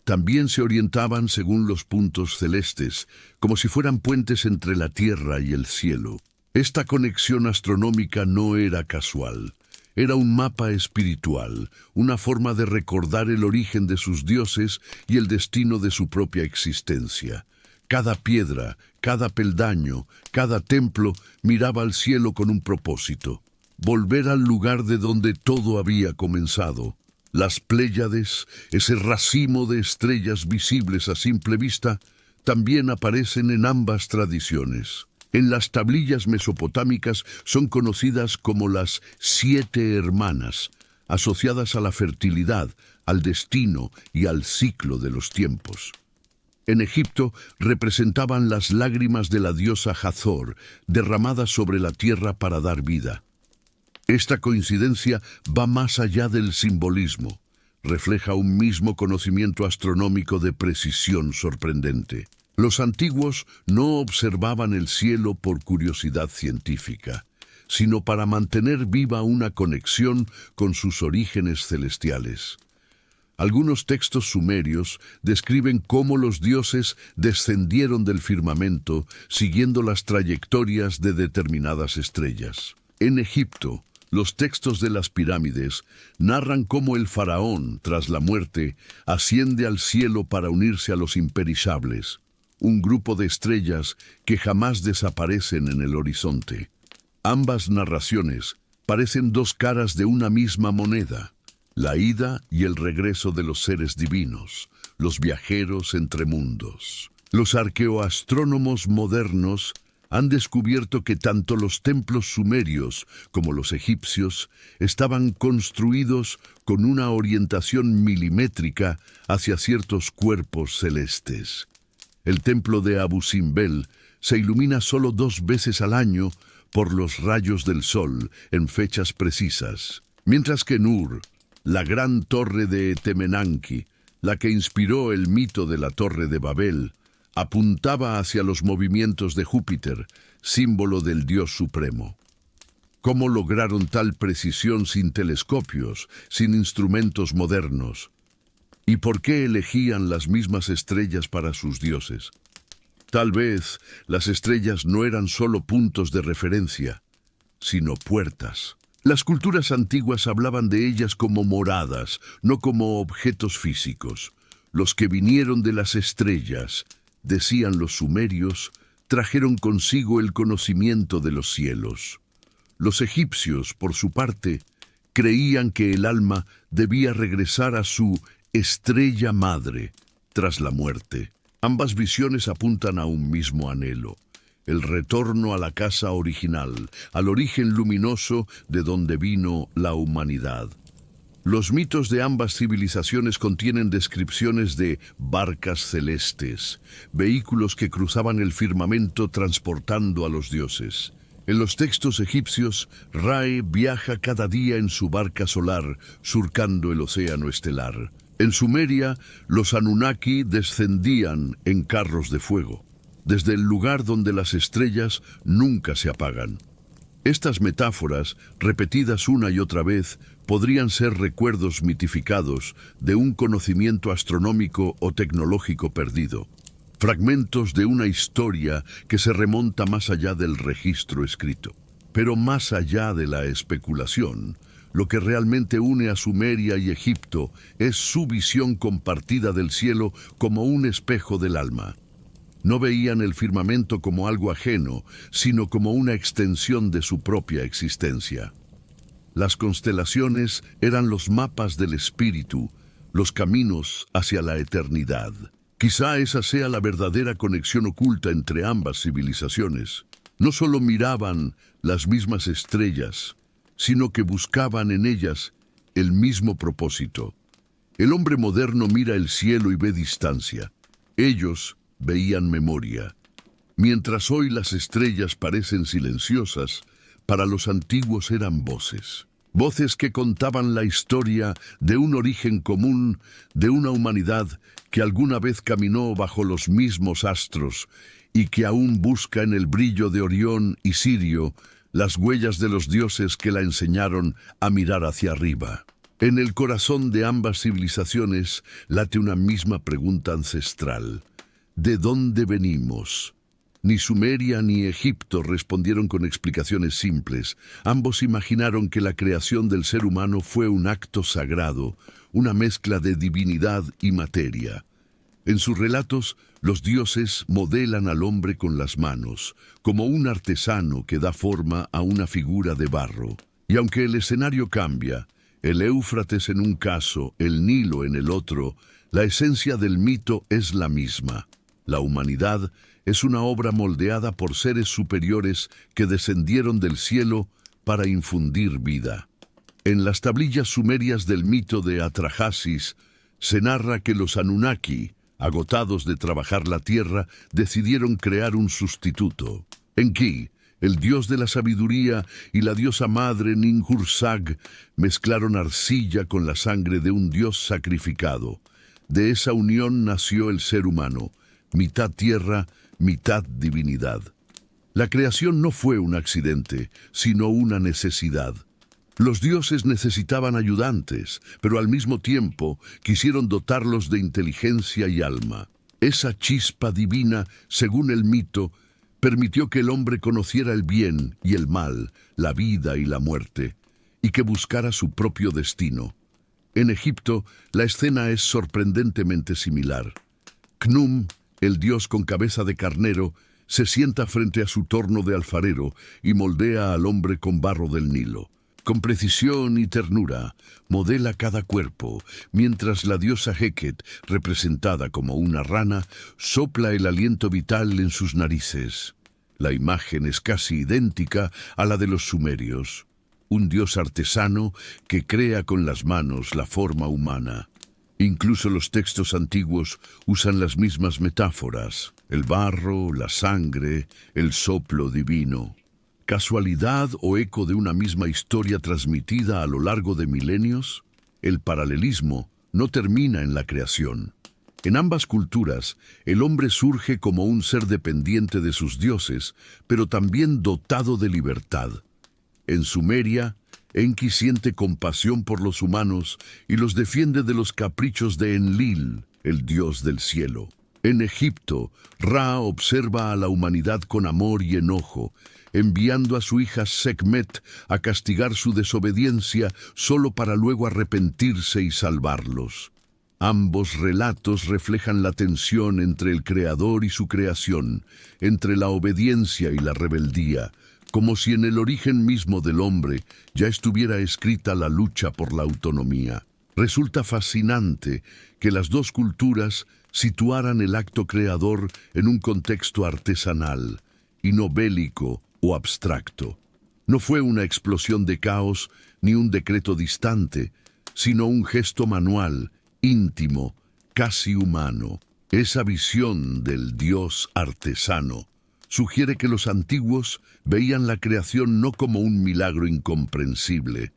también se orientaban según los puntos celestes, como si fueran puentes entre la tierra y el cielo. Esta conexión astronómica no era casual. Era un mapa espiritual, una forma de recordar el origen de sus dioses y el destino de su propia existencia. Cada piedra, cada peldaño, cada templo miraba al cielo con un propósito: volver al lugar de donde todo había comenzado. Las Pléyades, ese racimo de estrellas visibles a simple vista, también aparecen en ambas tradiciones. En las tablillas mesopotámicas son conocidas como las 7 hermanas, asociadas a la fertilidad, al destino y al ciclo de los tiempos. En Egipto representaban las lágrimas de la diosa Hathor, derramadas sobre la tierra para dar vida. Esta coincidencia va más allá del simbolismo. Refleja un mismo conocimiento astronómico de precisión sorprendente. Los antiguos no observaban el cielo por curiosidad científica, sino para mantener viva una conexión con sus orígenes celestiales. Algunos textos sumerios describen cómo los dioses descendieron del firmamento siguiendo las trayectorias de determinadas estrellas. En Egipto, los textos de las pirámides narran cómo el faraón, tras la muerte, asciende al cielo para unirse a los imperishables, un grupo de estrellas que jamás desaparecen en el horizonte. Ambas narraciones parecen dos caras de una misma moneda: la ida y el regreso de los seres divinos, los viajeros entre mundos. Los arqueoastrónomos modernos han descubierto que tanto los templos sumerios como los egipcios estaban construidos con una orientación milimétrica hacia ciertos cuerpos celestes. El templo de Abu Simbel se ilumina solo 2 veces al año por los rayos del sol en fechas precisas, mientras que Nur, la gran torre de Temenanki, la que inspiró el mito de la Torre de Babel, apuntaba hacia los movimientos de Júpiter, símbolo del Dios Supremo. ¿Cómo lograron tal precisión sin telescopios, sin instrumentos modernos? ¿Y por qué elegían las mismas estrellas para sus dioses? Tal vez las estrellas no eran solo puntos de referencia, sino puertas. Las culturas antiguas hablaban de ellas como moradas, no como objetos físicos. Los que vinieron de las estrellas, decían los sumerios, trajeron consigo el conocimiento de los cielos. Los egipcios, por su parte, creían que el alma debía regresar a su estrella madre tras la muerte. Ambas visiones apuntan a un mismo anhelo: el retorno a la casa original, al origen luminoso de donde vino la humanidad. Los mitos de ambas civilizaciones contienen descripciones de barcas celestes, vehículos que cruzaban el firmamento transportando a los dioses. En los textos egipcios, Ra viaja cada día en su barca solar, surcando el océano estelar. En Sumeria, los Anunnaki descendían en carros de fuego, desde el lugar donde las estrellas nunca se apagan. Estas metáforas, repetidas una y otra vez, podrían ser recuerdos mitificados de un conocimiento astronómico o tecnológico perdido, fragmentos de una historia que se remonta más allá del registro escrito. Pero más allá de la especulación, lo que realmente une a Sumeria y Egipto es su visión compartida del cielo como un espejo del alma. No veían el firmamento como algo ajeno, sino como una extensión de su propia existencia. Las constelaciones eran los mapas del espíritu, los caminos hacia la eternidad. Quizá esa sea la verdadera conexión oculta entre ambas civilizaciones. No solo miraban las mismas estrellas, sino que buscaban en ellas el mismo propósito. El hombre moderno mira el cielo y ve distancia. Ellos veían memoria. Mientras hoy las estrellas parecen silenciosas, para los antiguos eran voces. Voces que contaban la historia de un origen común, de una humanidad que alguna vez caminó bajo los mismos astros y que aún busca en el brillo de Orión y Sirio las huellas de los dioses que la enseñaron a mirar hacia arriba. En el corazón de ambas civilizaciones late una misma pregunta ancestral. ¿De dónde venimos? Ni Sumeria ni Egipto respondieron con explicaciones simples. Ambos imaginaron que la creación del ser humano fue un acto sagrado, una mezcla de divinidad y materia. En sus relatos, los dioses modelan al hombre con las manos, como un artesano que da forma a una figura de barro. Y aunque el escenario cambia, el Éufrates en un caso, el Nilo en el otro, la esencia del mito es la misma. La humanidad es una obra moldeada por seres superiores que descendieron del cielo para infundir vida. En las tablillas sumerias del mito de Atrahasis se narra que los Anunnaki, agotados de trabajar la tierra, decidieron crear un sustituto. Enki, el dios de la sabiduría, y la diosa madre Ninhursag mezclaron arcilla con la sangre de un dios sacrificado. De esa unión nació el ser humano, mitad tierra, mitad divinidad. La creación no fue un accidente, sino una necesidad. Los dioses necesitaban ayudantes, pero al mismo tiempo quisieron dotarlos de inteligencia y alma. Esa chispa divina, según el mito, permitió que el hombre conociera el bien y el mal, la vida y la muerte, y que buscara su propio destino. En Egipto, la escena es sorprendentemente similar. Khnum, el dios con cabeza de carnero, se sienta frente a su torno de alfarero y moldea al hombre con barro del Nilo. Con precisión y ternura, modela cada cuerpo, mientras la diosa Heket, representada como una rana, sopla el aliento vital en sus narices. La imagen es casi idéntica a la de los sumerios. Un dios artesano que crea con las manos la forma humana. Incluso los textos antiguos usan las mismas metáforas: el barro, la sangre, el soplo divino. ¿Casualidad o eco de una misma historia transmitida a lo largo de milenios? El paralelismo no termina en la creación. En ambas culturas, el hombre surge como un ser dependiente de sus dioses, pero también dotado de libertad. En Sumeria, Enki siente compasión por los humanos y los defiende de los caprichos de Enlil, el dios del cielo. En Egipto, Ra observa a la humanidad con amor y enojo, enviando a su hija Sekhmet a castigar su desobediencia solo para luego arrepentirse y salvarlos. Ambos relatos reflejan la tensión entre el creador y su creación, entre la obediencia y la rebeldía, como si en el origen mismo del hombre ya estuviera escrita la lucha por la autonomía. Resulta fascinante que las dos culturas situaran el acto creador en un contexto artesanal, y no bélico o abstracto. No fue una explosión de caos ni un decreto distante, sino un gesto manual, íntimo, casi humano. Esa visión del Dios artesano sugiere que los antiguos veían la creación no como un milagro incomprensible,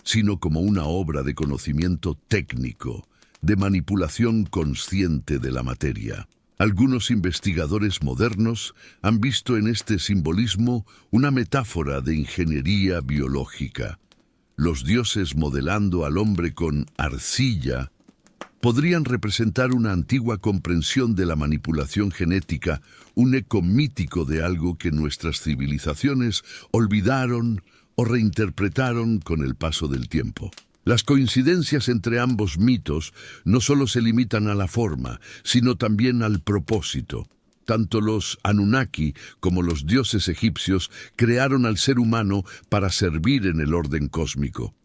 sino como una obra de conocimiento técnico, de manipulación consciente de la materia. Algunos investigadores modernos han visto en este simbolismo una metáfora de ingeniería biológica. Los dioses modelando al hombre con arcilla podrían representar una antigua comprensión de la manipulación genética, un eco mítico de algo que nuestras civilizaciones olvidaron o reinterpretaron con el paso del tiempo. Las coincidencias entre ambos mitos no solo se limitan a la forma, sino también al propósito. Tanto los Anunnaki como los dioses egipcios crearon al ser humano para servir en el orden cósmico.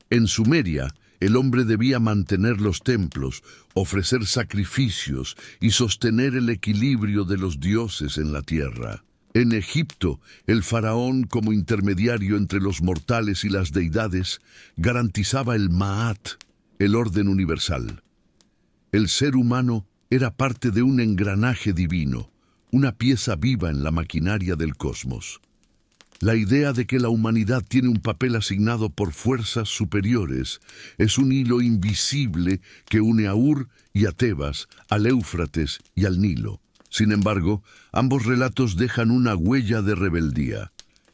En Sumeria, el hombre debía mantener los templos, ofrecer sacrificios y sostener el equilibrio de los dioses en la tierra. En Egipto, el faraón, como intermediario entre los mortales y las deidades, garantizaba el Ma'at, el orden universal. El ser humano era parte de un engranaje divino, una pieza viva en la maquinaria del cosmos. La idea de que la humanidad tiene un papel asignado por fuerzas superiores es un hilo invisible que une a Ur y a Tebas, al Éufrates y al Nilo. Sin embargo, ambos relatos dejan una huella de rebeldía.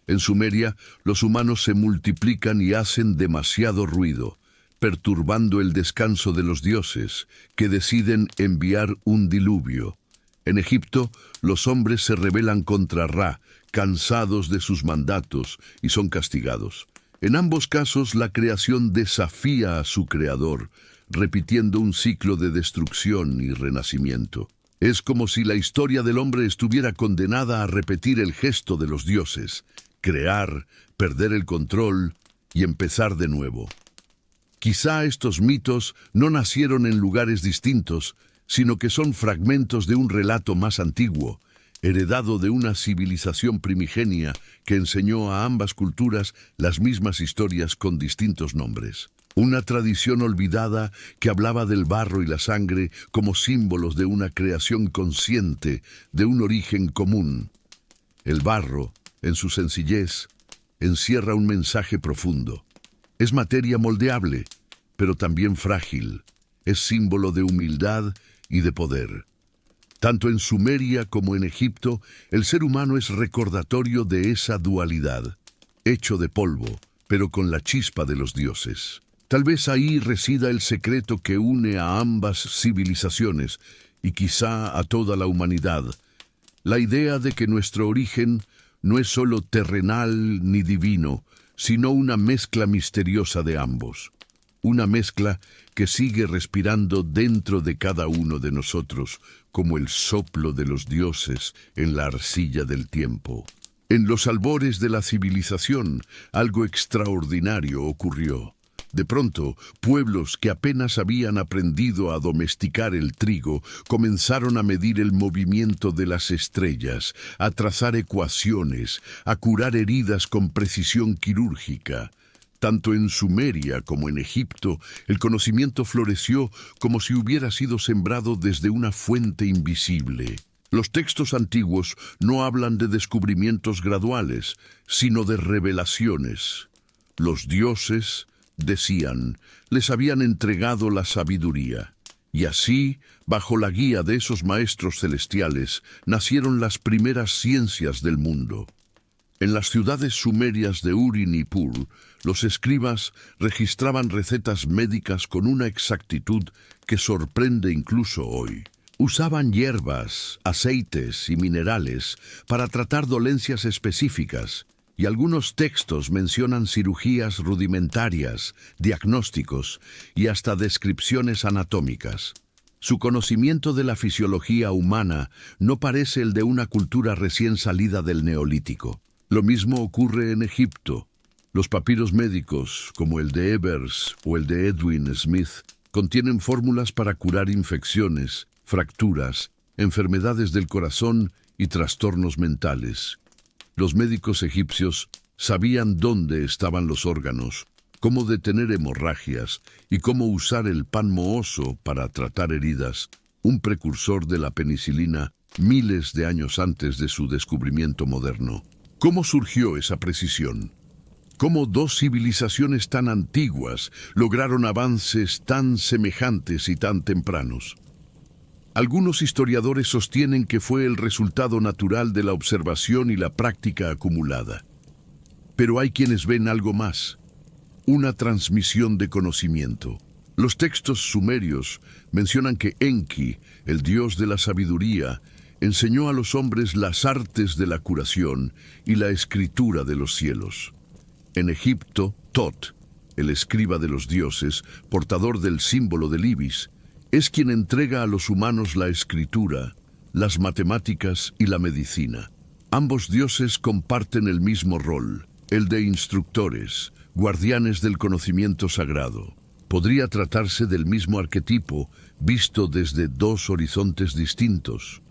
En Sumeria, los humanos se multiplican y hacen demasiado ruido, perturbando el descanso de los dioses, que deciden enviar un diluvio. En Egipto, los hombres se rebelan contra Ra, cansados de sus mandatos, y son castigados. En ambos casos, la creación desafía a su creador, repitiendo un ciclo de destrucción y renacimiento. Es como si la historia del hombre estuviera condenada a repetir el gesto de los dioses, crear, perder el control y empezar de nuevo. Quizá estos mitos no nacieron en lugares distintos, sino que son fragmentos de un relato más antiguo, heredado de una civilización primigenia que enseñó a ambas culturas las mismas historias con distintos nombres. Una tradición olvidada que hablaba del barro y la sangre como símbolos de una creación consciente, de un origen común. El barro, en su sencillez, encierra un mensaje profundo. Es materia moldeable, pero también frágil. Es símbolo de humildad y de poder. Tanto en Sumeria como en Egipto, el ser humano es recordatorio de esa dualidad, hecho de polvo, pero con la chispa de los dioses. Tal vez ahí resida el secreto que une a ambas civilizaciones y quizá a toda la humanidad. La idea de que nuestro origen no es solo terrenal ni divino, sino una mezcla misteriosa de ambos. Una mezcla que sigue respirando dentro de cada uno de nosotros, como el soplo de los dioses en la arcilla del tiempo. En los albores de la civilización, algo extraordinario ocurrió. De pronto, pueblos que apenas habían aprendido a domesticar el trigo comenzaron a medir el movimiento de las estrellas, a trazar ecuaciones, a curar heridas con precisión quirúrgica. Tanto en Sumeria como en Egipto, el conocimiento floreció como si hubiera sido sembrado desde una fuente invisible. Los textos antiguos no hablan de descubrimientos graduales, sino de revelaciones. Los dioses, decían, les habían entregado la sabiduría. Y así, bajo la guía de esos maestros celestiales, nacieron las primeras ciencias del mundo. En las ciudades sumerias de Ur y Nippur, los escribas registraban recetas médicas con una exactitud que sorprende incluso hoy. Usaban hierbas, aceites y minerales para tratar dolencias específicas, y algunos textos mencionan cirugías rudimentarias, diagnósticos y hasta descripciones anatómicas. Su conocimiento de la fisiología humana no parece el de una cultura recién salida del Neolítico. Lo mismo ocurre en Egipto. Los papiros médicos, como el de Ebers o el de Edwin Smith, contienen fórmulas para curar infecciones, fracturas, enfermedades del corazón y trastornos mentales. Los médicos egipcios sabían dónde estaban los órganos, cómo detener hemorragias y cómo usar el pan mohoso para tratar heridas, un precursor de la penicilina miles de años antes de su descubrimiento moderno. ¿Cómo surgió esa precisión? ¿Cómo dos civilizaciones tan antiguas lograron avances tan semejantes y tan tempranos? Algunos historiadores sostienen que fue el resultado natural de la observación y la práctica acumulada. Pero hay quienes ven algo más, una transmisión de conocimiento. Los textos sumerios mencionan que Enki, el dios de la sabiduría, enseñó a los hombres las artes de la curación y la escritura de los cielos. En Egipto, Tot, el escriba de los dioses, portador del símbolo del ibis, es quien entrega a los humanos la escritura, las matemáticas y la medicina. Ambos dioses comparten el mismo rol, el de instructores, guardianes del conocimiento sagrado. Podría tratarse del mismo arquetipo, visto desde dos horizontes distintos.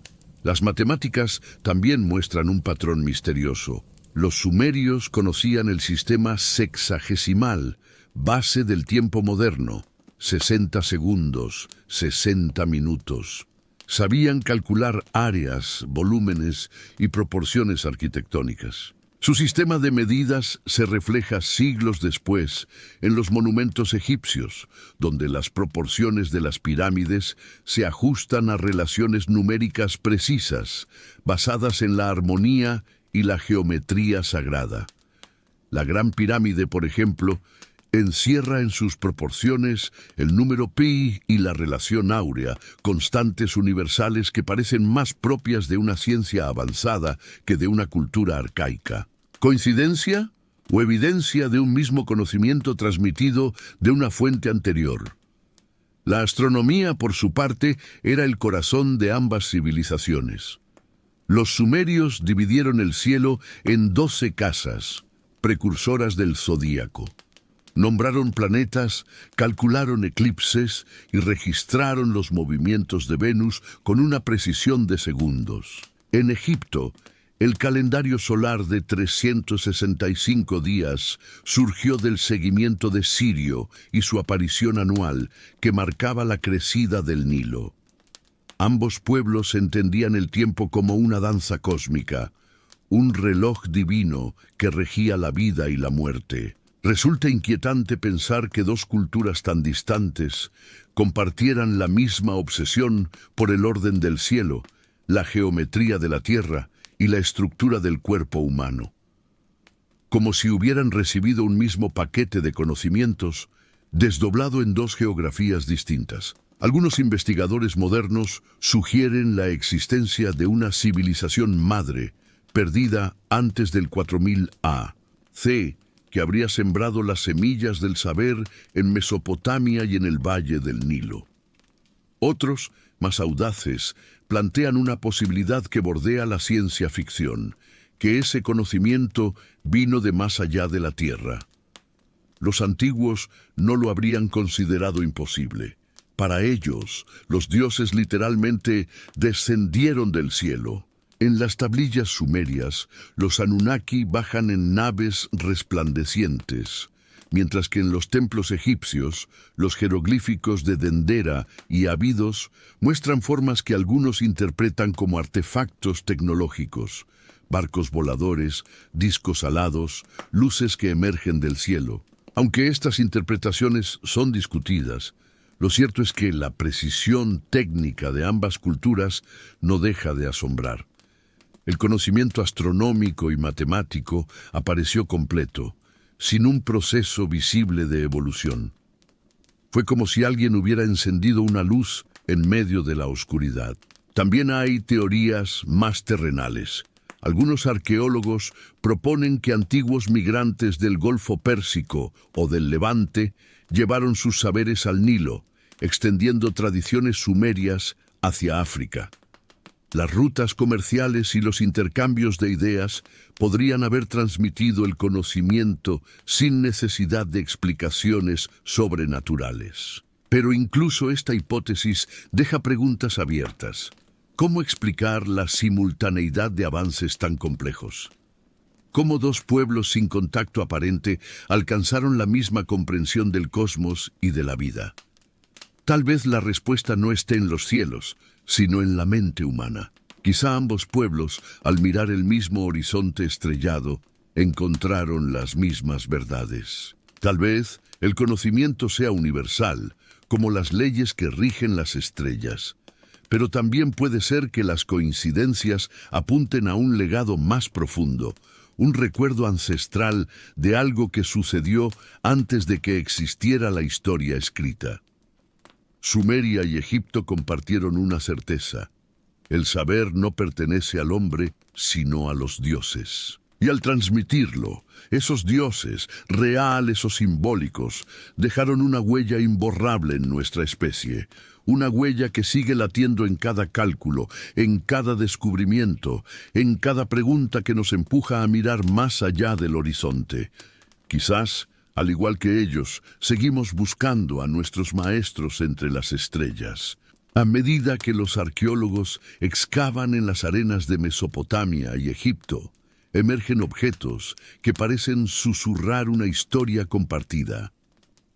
Las matemáticas también muestran un patrón misterioso. Los sumerios conocían el sistema sexagesimal, base del tiempo moderno, 60 segundos, 60 minutos. Sabían calcular áreas, volúmenes y proporciones arquitectónicas. Su sistema de medidas se refleja siglos después en los monumentos egipcios, donde las proporciones de las pirámides se ajustan a relaciones numéricas precisas, basadas en la armonía y la geometría sagrada. La Gran Pirámide, por ejemplo, encierra en sus proporciones el número pi y la relación áurea, constantes universales que parecen más propias de una ciencia avanzada que de una cultura arcaica. ¿Coincidencia o evidencia de un mismo conocimiento transmitido de una fuente anterior? La astronomía, por su parte, era el corazón de ambas civilizaciones. Los sumerios dividieron el cielo en 12 casas, precursoras del zodíaco. Nombraron planetas, calcularon eclipses y registraron los movimientos de Venus con una precisión de segundos. En Egipto, el calendario solar de 365 días surgió del seguimiento de Sirio y su aparición anual, que marcaba la crecida del Nilo. Ambos pueblos entendían el tiempo como una danza cósmica, un reloj divino que regía la vida y la muerte. Resulta inquietante pensar que dos culturas tan distantes compartieran la misma obsesión por el orden del cielo, la geometría de la tierra y la estructura del cuerpo humano. Como si hubieran recibido un mismo paquete de conocimientos, desdoblado en dos geografías distintas. Algunos investigadores modernos sugieren la existencia de una civilización madre, perdida antes del 4000 A.C., que habría sembrado las semillas del saber en Mesopotamia y en el valle del Nilo. Otros, más audaces, plantean una posibilidad que bordea la ciencia ficción, que ese conocimiento vino de más allá de la Tierra. Los antiguos no lo habrían considerado imposible. Para ellos, los dioses literalmente descendieron del cielo. En las tablillas sumerias, los Anunnaki bajan en naves resplandecientes, mientras que en los templos egipcios, los jeroglíficos de Dendera y Abidos muestran formas que algunos interpretan como artefactos tecnológicos, barcos voladores, discos alados, luces que emergen del cielo. Aunque estas interpretaciones son discutidas, lo cierto es que la precisión técnica de ambas culturas no deja de asombrar. El conocimiento astronómico y matemático apareció completo, sin un proceso visible de evolución. Fue como si alguien hubiera encendido una luz en medio de la oscuridad. También hay teorías más terrenales. Algunos arqueólogos proponen que antiguos migrantes del Golfo Pérsico o del Levante llevaron sus saberes al Nilo, extendiendo tradiciones sumerias hacia África. Las rutas comerciales y los intercambios de ideas podrían haber transmitido el conocimiento sin necesidad de explicaciones sobrenaturales. Pero incluso esta hipótesis deja preguntas abiertas. ¿Cómo explicar la simultaneidad de avances tan complejos? ¿Cómo dos pueblos sin contacto aparente alcanzaron la misma comprensión del cosmos y de la vida? Tal vez la respuesta no esté en los cielos, sino en la mente humana. Quizá ambos pueblos, al mirar el mismo horizonte estrellado, encontraron las mismas verdades. Tal vez el conocimiento sea universal, como las leyes que rigen las estrellas, pero también puede ser que las coincidencias apunten a un legado más profundo, un recuerdo ancestral de algo que sucedió antes de que existiera la historia escrita. Sumeria y Egipto compartieron una certeza: el saber no pertenece al hombre, sino a los dioses. Y al transmitirlo, esos dioses, reales o simbólicos, dejaron una huella imborrable en nuestra especie, una huella que sigue latiendo en cada cálculo, en cada descubrimiento, en cada pregunta que nos empuja a mirar más allá del horizonte. Quizás, al igual que ellos, seguimos buscando a nuestros maestros entre las estrellas. A medida que los arqueólogos excavan en las arenas de Mesopotamia y Egipto, emergen objetos que parecen susurrar una historia compartida.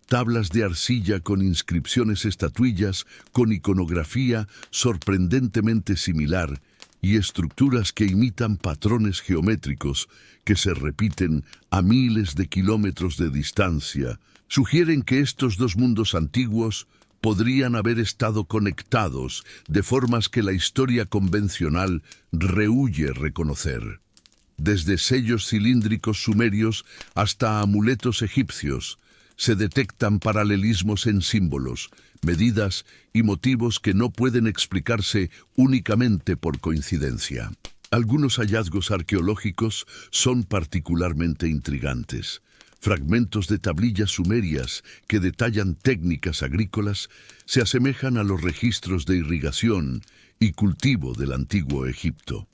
Tablas de arcilla con inscripciones estatuillas, con iconografía sorprendentemente similar y estructuras que imitan patrones geométricos que se repiten a miles de kilómetros de distancia, sugieren que estos dos mundos antiguos podrían haber estado conectados de formas que la historia convencional rehúye reconocer. Desde sellos cilíndricos sumerios hasta amuletos egipcios, se detectan paralelismos en símbolos, medidas y motivos que no pueden explicarse únicamente por coincidencia. Algunos hallazgos arqueológicos son particularmente intrigantes. Fragmentos de tablillas sumerias que detallan técnicas agrícolas se asemejan a los registros de irrigación y cultivo del antiguo Egipto.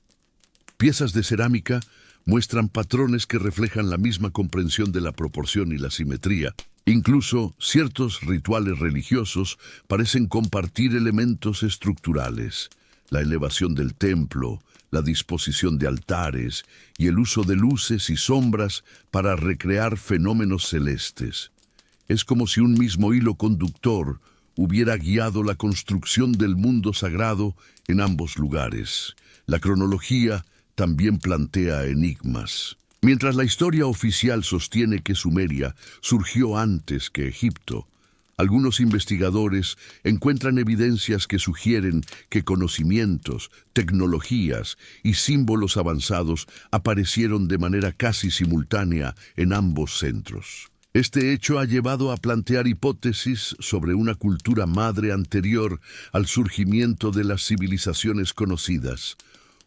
Piezas de cerámica muestran patrones que reflejan la misma comprensión de la proporción y la simetría. Incluso ciertos rituales religiosos parecen compartir elementos estructurales. La elevación del templo, la disposición de altares y el uso de luces y sombras para recrear fenómenos celestes. Es como si un mismo hilo conductor hubiera guiado la construcción del mundo sagrado en ambos lugares. La cronología también plantea enigmas. Mientras la historia oficial sostiene que Sumeria surgió antes que Egipto, algunos investigadores encuentran evidencias que sugieren que conocimientos, tecnologías y símbolos avanzados aparecieron de manera casi simultánea en ambos centros. Este hecho ha llevado a plantear hipótesis sobre una cultura madre anterior al surgimiento de las civilizaciones conocidas,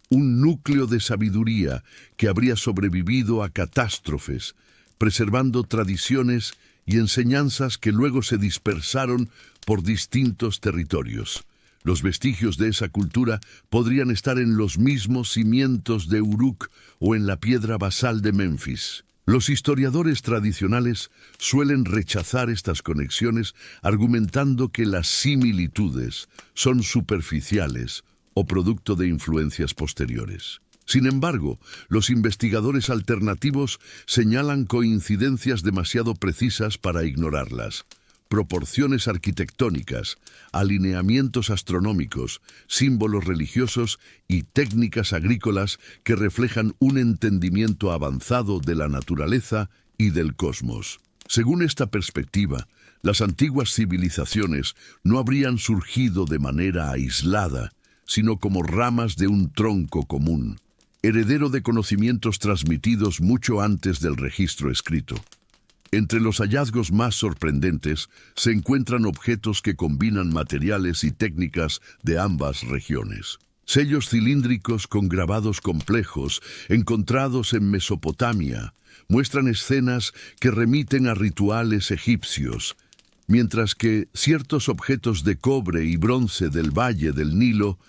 un núcleo de sabiduría que habría sobrevivido a catástrofes, preservando tradiciones y enseñanzas que luego se dispersaron por distintos territorios. Los vestigios de esa cultura podrían estar en los mismos cimientos de Uruk o en la piedra basal de Memphis. Los historiadores tradicionales suelen rechazar estas conexiones argumentando que las similitudes son superficiales o producto de influencias posteriores. Sin embargo, los investigadores alternativos señalan coincidencias demasiado precisas para ignorarlas. Proporciones arquitectónicas, alineamientos astronómicos, símbolos religiosos y técnicas agrícolas que reflejan un entendimiento avanzado de la naturaleza y del cosmos. Según esta perspectiva, las antiguas civilizaciones no habrían surgido de manera aislada, sino como ramas de un tronco común, heredero de conocimientos transmitidos mucho antes del registro escrito. Entre los hallazgos más sorprendentes se encuentran objetos que combinan materiales y técnicas de ambas regiones. Sellos cilíndricos con grabados complejos, encontrados en Mesopotamia, muestran escenas que remiten a rituales egipcios, mientras que ciertos objetos de cobre y bronce del valle del Nilo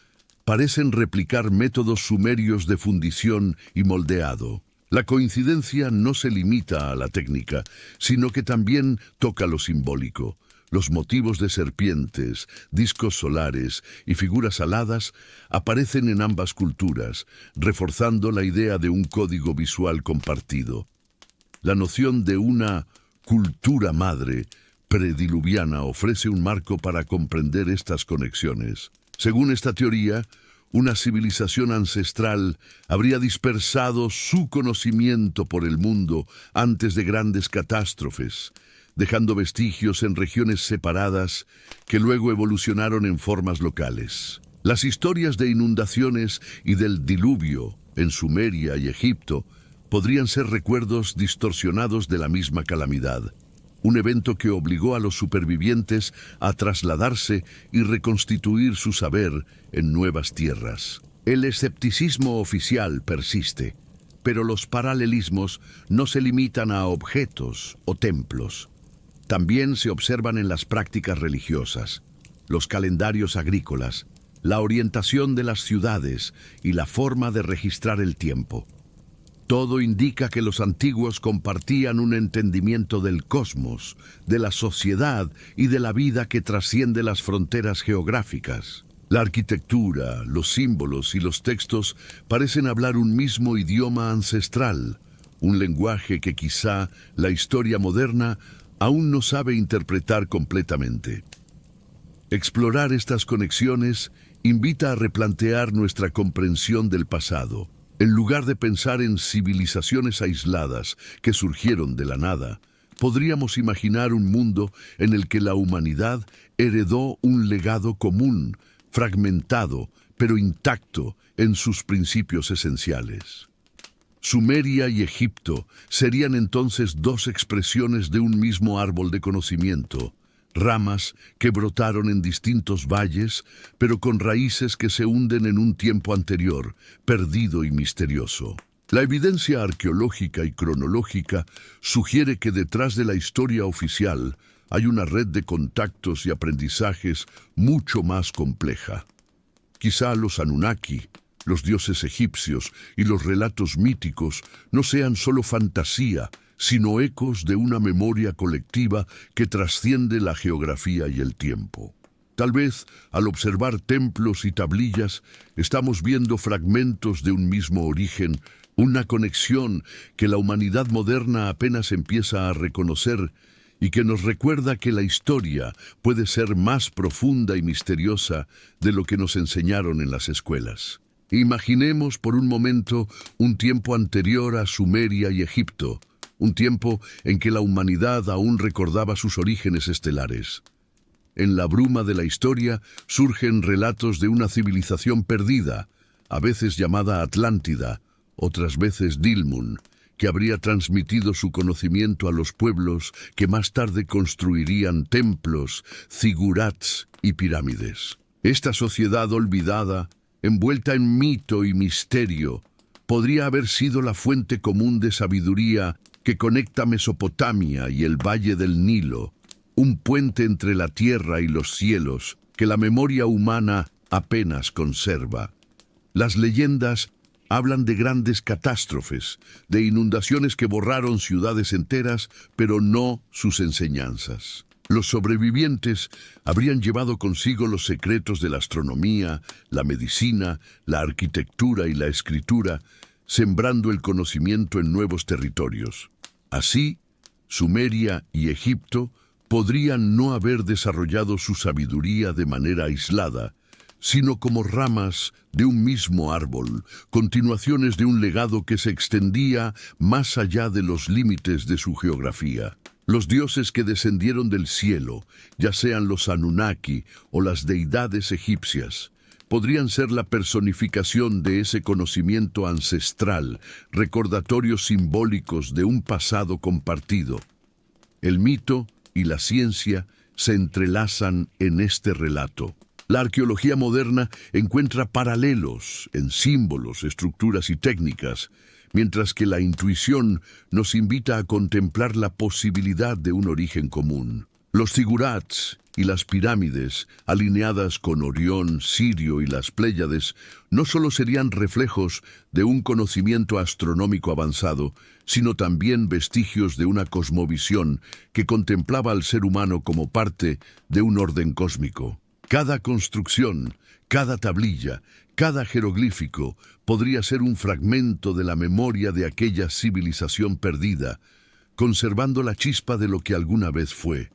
parecen replicar métodos sumerios de fundición y moldeado. La coincidencia no se limita a la técnica, sino que también toca lo simbólico. Los motivos de serpientes, discos solares y figuras aladas aparecen en ambas culturas, reforzando la idea de un código visual compartido. La noción de una cultura madre prediluviana ofrece un marco para comprender estas conexiones. Según esta teoría, una civilización ancestral habría dispersado su conocimiento por el mundo antes de grandes catástrofes, dejando vestigios en regiones separadas que luego evolucionaron en formas locales. Las historias de inundaciones y del diluvio en Sumeria y Egipto podrían ser recuerdos distorsionados de la misma calamidad, un evento que obligó a los supervivientes a trasladarse y reconstituir su saber en nuevas tierras. El escepticismo oficial persiste, pero los paralelismos no se limitan a objetos o templos. También se observan en las prácticas religiosas, los calendarios agrícolas, la orientación de las ciudades y la forma de registrar el tiempo. Todo indica que los antiguos compartían un entendimiento del cosmos, de la sociedad y de la vida que trasciende las fronteras geográficas. La arquitectura, los símbolos y los textos parecen hablar un mismo idioma ancestral, un lenguaje que quizá la historia moderna aún no sabe interpretar completamente. Explorar estas conexiones invita a replantear nuestra comprensión del pasado. En lugar de pensar en civilizaciones aisladas que surgieron de la nada, podríamos imaginar un mundo en el que la humanidad heredó un legado común, fragmentado, pero intacto en sus principios esenciales. Sumeria y Egipto serían entonces dos expresiones de un mismo árbol de conocimiento, ramas que brotaron en distintos valles, pero con raíces que se hunden en un tiempo anterior, perdido y misterioso. La evidencia arqueológica y cronológica sugiere que detrás de la historia oficial hay una red de contactos y aprendizajes mucho más compleja. Quizá los Anunnaki, los dioses egipcios y los relatos míticos no sean solo fantasía, sino ecos de una memoria colectiva que trasciende la geografía y el tiempo. Tal vez, al observar templos y tablillas, estamos viendo fragmentos de un mismo origen, una conexión que la humanidad moderna apenas empieza a reconocer y que nos recuerda que la historia puede ser más profunda y misteriosa de lo que nos enseñaron en las escuelas. Imaginemos por un momento un tiempo anterior a Sumeria y Egipto, un tiempo en que la humanidad aún recordaba sus orígenes estelares. En la bruma de la historia surgen relatos de una civilización perdida, a veces llamada Atlántida, otras veces Dilmun, que habría transmitido su conocimiento a los pueblos que más tarde construirían templos, zigurats y pirámides. Esta sociedad olvidada, envuelta en mito y misterio, podría haber sido la fuente común de sabiduría que conecta Mesopotamia y el Valle del Nilo, un puente entre la tierra y los cielos que la memoria humana apenas conserva. Las leyendas hablan de grandes catástrofes, de inundaciones que borraron ciudades enteras, pero no sus enseñanzas. Los sobrevivientes habrían llevado consigo los secretos de la astronomía, la medicina, la arquitectura y la escritura, sembrando el conocimiento en nuevos territorios. Así, Sumeria y Egipto podrían no haber desarrollado su sabiduría de manera aislada, sino como ramas de un mismo árbol, continuaciones de un legado que se extendía más allá de los límites de su geografía. Los dioses que descendieron del cielo, ya sean los Anunnaki o las deidades egipcias, podrían ser la personificación de ese conocimiento ancestral, recordatorios simbólicos de un pasado compartido. El mito y la ciencia se entrelazan en este relato. La arqueología moderna encuentra paralelos en símbolos, estructuras y técnicas, mientras que la intuición nos invita a contemplar la posibilidad de un origen común. Los zigurats y las pirámides, alineadas con Orión, Sirio y las Pléyades, no solo serían reflejos de un conocimiento astronómico avanzado, sino también vestigios de una cosmovisión que contemplaba al ser humano como parte de un orden cósmico. Cada construcción, cada tablilla, cada jeroglífico podría ser un fragmento de la memoria de aquella civilización perdida, conservando la chispa de lo que alguna vez fue.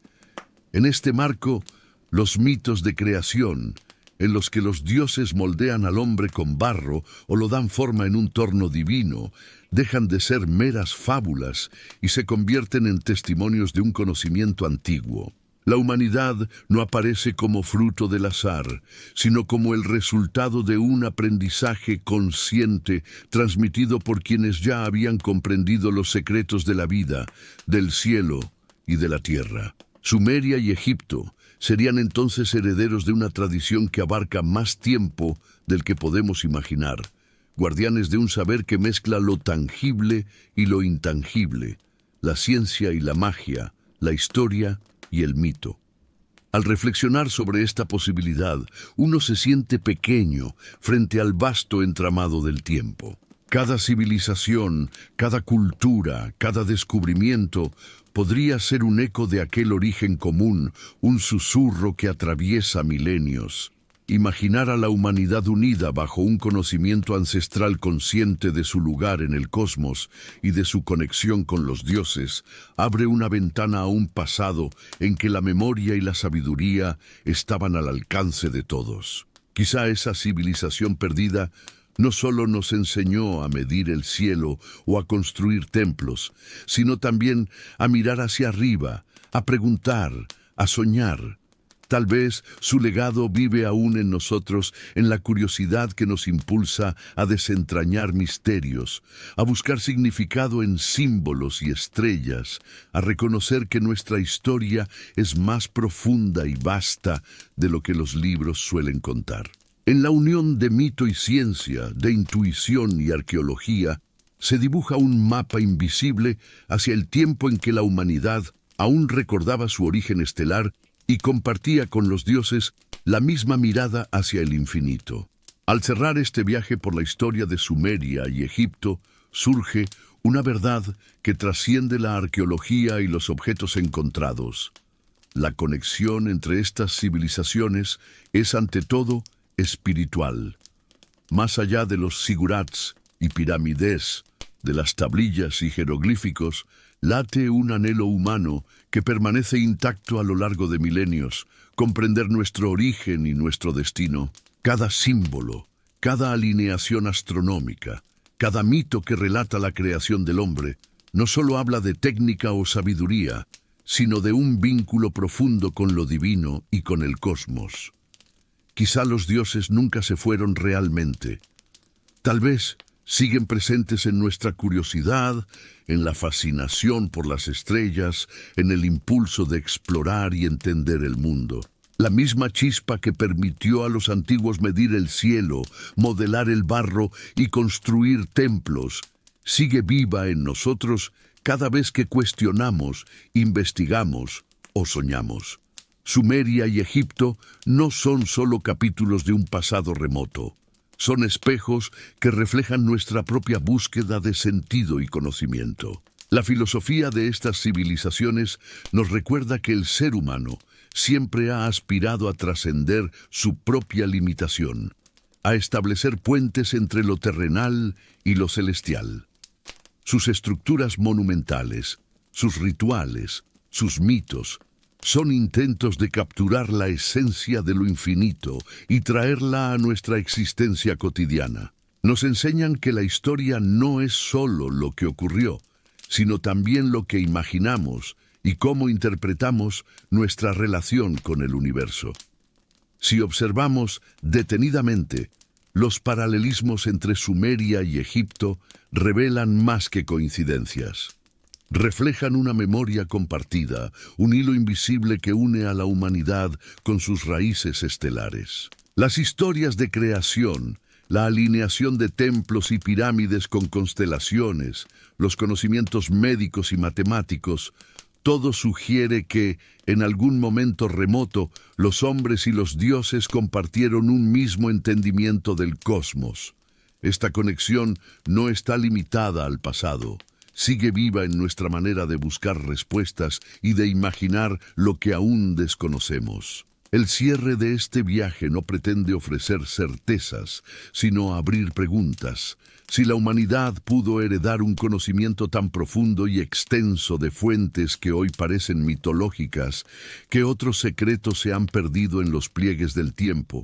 En este marco, los mitos de creación, en los que los dioses moldean al hombre con barro o lo dan forma en un torno divino, dejan de ser meras fábulas y se convierten en testimonios de un conocimiento antiguo. La humanidad no aparece como fruto del azar, sino como el resultado de un aprendizaje consciente transmitido por quienes ya habían comprendido los secretos de la vida, del cielo y de la tierra. Sumeria y Egipto serían entonces herederos de una tradición que abarca más tiempo del que podemos imaginar, guardianes de un saber que mezcla lo tangible y lo intangible, la ciencia y la magia, la historia y el mito. Al reflexionar sobre esta posibilidad, uno se siente pequeño frente al vasto entramado del tiempo. Cada civilización, cada cultura, cada descubrimiento podría ser un eco de aquel origen común, un susurro que atraviesa milenios. Imaginar a la humanidad unida bajo un conocimiento ancestral consciente de su lugar en el cosmos y de su conexión con los dioses abre una ventana a un pasado en que la memoria y la sabiduría estaban al alcance de todos. Quizá esa civilización perdida no solo nos enseñó a medir el cielo o a construir templos, sino también a mirar hacia arriba, a preguntar, a soñar. Tal vez su legado vive aún en nosotros, en la curiosidad que nos impulsa a desentrañar misterios, a buscar significado en símbolos y estrellas, a reconocer que nuestra historia es más profunda y vasta de lo que los libros suelen contar. En la unión de mito y ciencia, de intuición y arqueología, se dibuja un mapa invisible hacia el tiempo en que la humanidad aún recordaba su origen estelar y compartía con los dioses la misma mirada hacia el infinito. Al cerrar este viaje por la historia de Sumeria y Egipto, surge una verdad que trasciende la arqueología y los objetos encontrados. La conexión entre estas civilizaciones es ante todo espiritual. Más allá de los sigurats y pirámides, de las tablillas y jeroglíficos, late un anhelo humano que permanece intacto a lo largo de milenios, comprender nuestro origen y nuestro destino. Cada símbolo, cada alineación astronómica, cada mito que relata la creación del hombre, no solo habla de técnica o sabiduría, sino de un vínculo profundo con lo divino y con el cosmos. Quizá los dioses nunca se fueron realmente. Tal vez siguen presentes en nuestra curiosidad, en la fascinación por las estrellas, en el impulso de explorar y entender el mundo. La misma chispa que permitió a los antiguos medir el cielo, modelar el barro y construir templos, sigue viva en nosotros cada vez que cuestionamos, investigamos o soñamos. Sumeria y Egipto no son solo capítulos de un pasado remoto. Son espejos que reflejan nuestra propia búsqueda de sentido y conocimiento. La filosofía de estas civilizaciones nos recuerda que el ser humano siempre ha aspirado a trascender su propia limitación, a establecer puentes entre lo terrenal y lo celestial. Sus estructuras monumentales, sus rituales, sus mitos, son intentos de capturar la esencia de lo infinito y traerla a nuestra existencia cotidiana. Nos enseñan que la historia no es solo lo que ocurrió, sino también lo que imaginamos y cómo interpretamos nuestra relación con el universo. Si observamos detenidamente, los paralelismos entre Sumeria y Egipto revelan más que coincidencias. Reflejan una memoria compartida, un hilo invisible que une a la humanidad con sus raíces estelares. Las historias de creación, la alineación de templos y pirámides con constelaciones, los conocimientos médicos y matemáticos, todo sugiere que, en algún momento remoto, los hombres y los dioses compartieron un mismo entendimiento del cosmos. Esta conexión no está limitada al pasado. Sigue viva en nuestra manera de buscar respuestas y de imaginar lo que aún desconocemos. El cierre de este viaje no pretende ofrecer certezas, sino abrir preguntas. Si la humanidad pudo heredar un conocimiento tan profundo y extenso de fuentes que hoy parecen mitológicas, ¿qué otros secretos se han perdido en los pliegues del tiempo?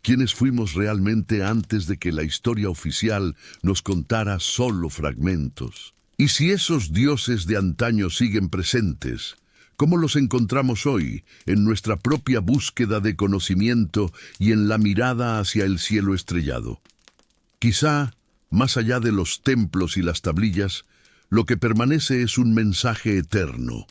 quiénes fuimos realmente antes de que la historia oficial nos contara solo fragmentos. Y si esos dioses de antaño siguen presentes, ¿cómo los encontramos hoy en nuestra propia búsqueda de conocimiento y en la mirada hacia el cielo estrellado? Quizá, más allá de los templos y las tablillas, lo que permanece es un mensaje eterno.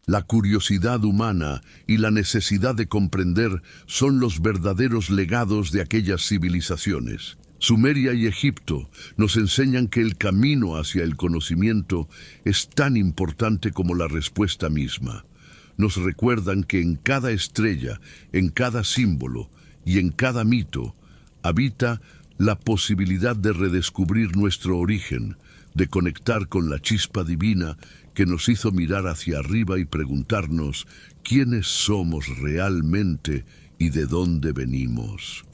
La curiosidad humana y la necesidad de comprender son los verdaderos legados de aquellas civilizaciones. Sumeria y Egipto nos enseñan que el camino hacia el conocimiento es tan importante como la respuesta misma. Nos recuerdan que en cada estrella, en cada símbolo y en cada mito habita la posibilidad de redescubrir nuestro origen, de conectar con la chispa divina que nos hizo mirar hacia arriba y preguntarnos quiénes somos realmente y de dónde venimos.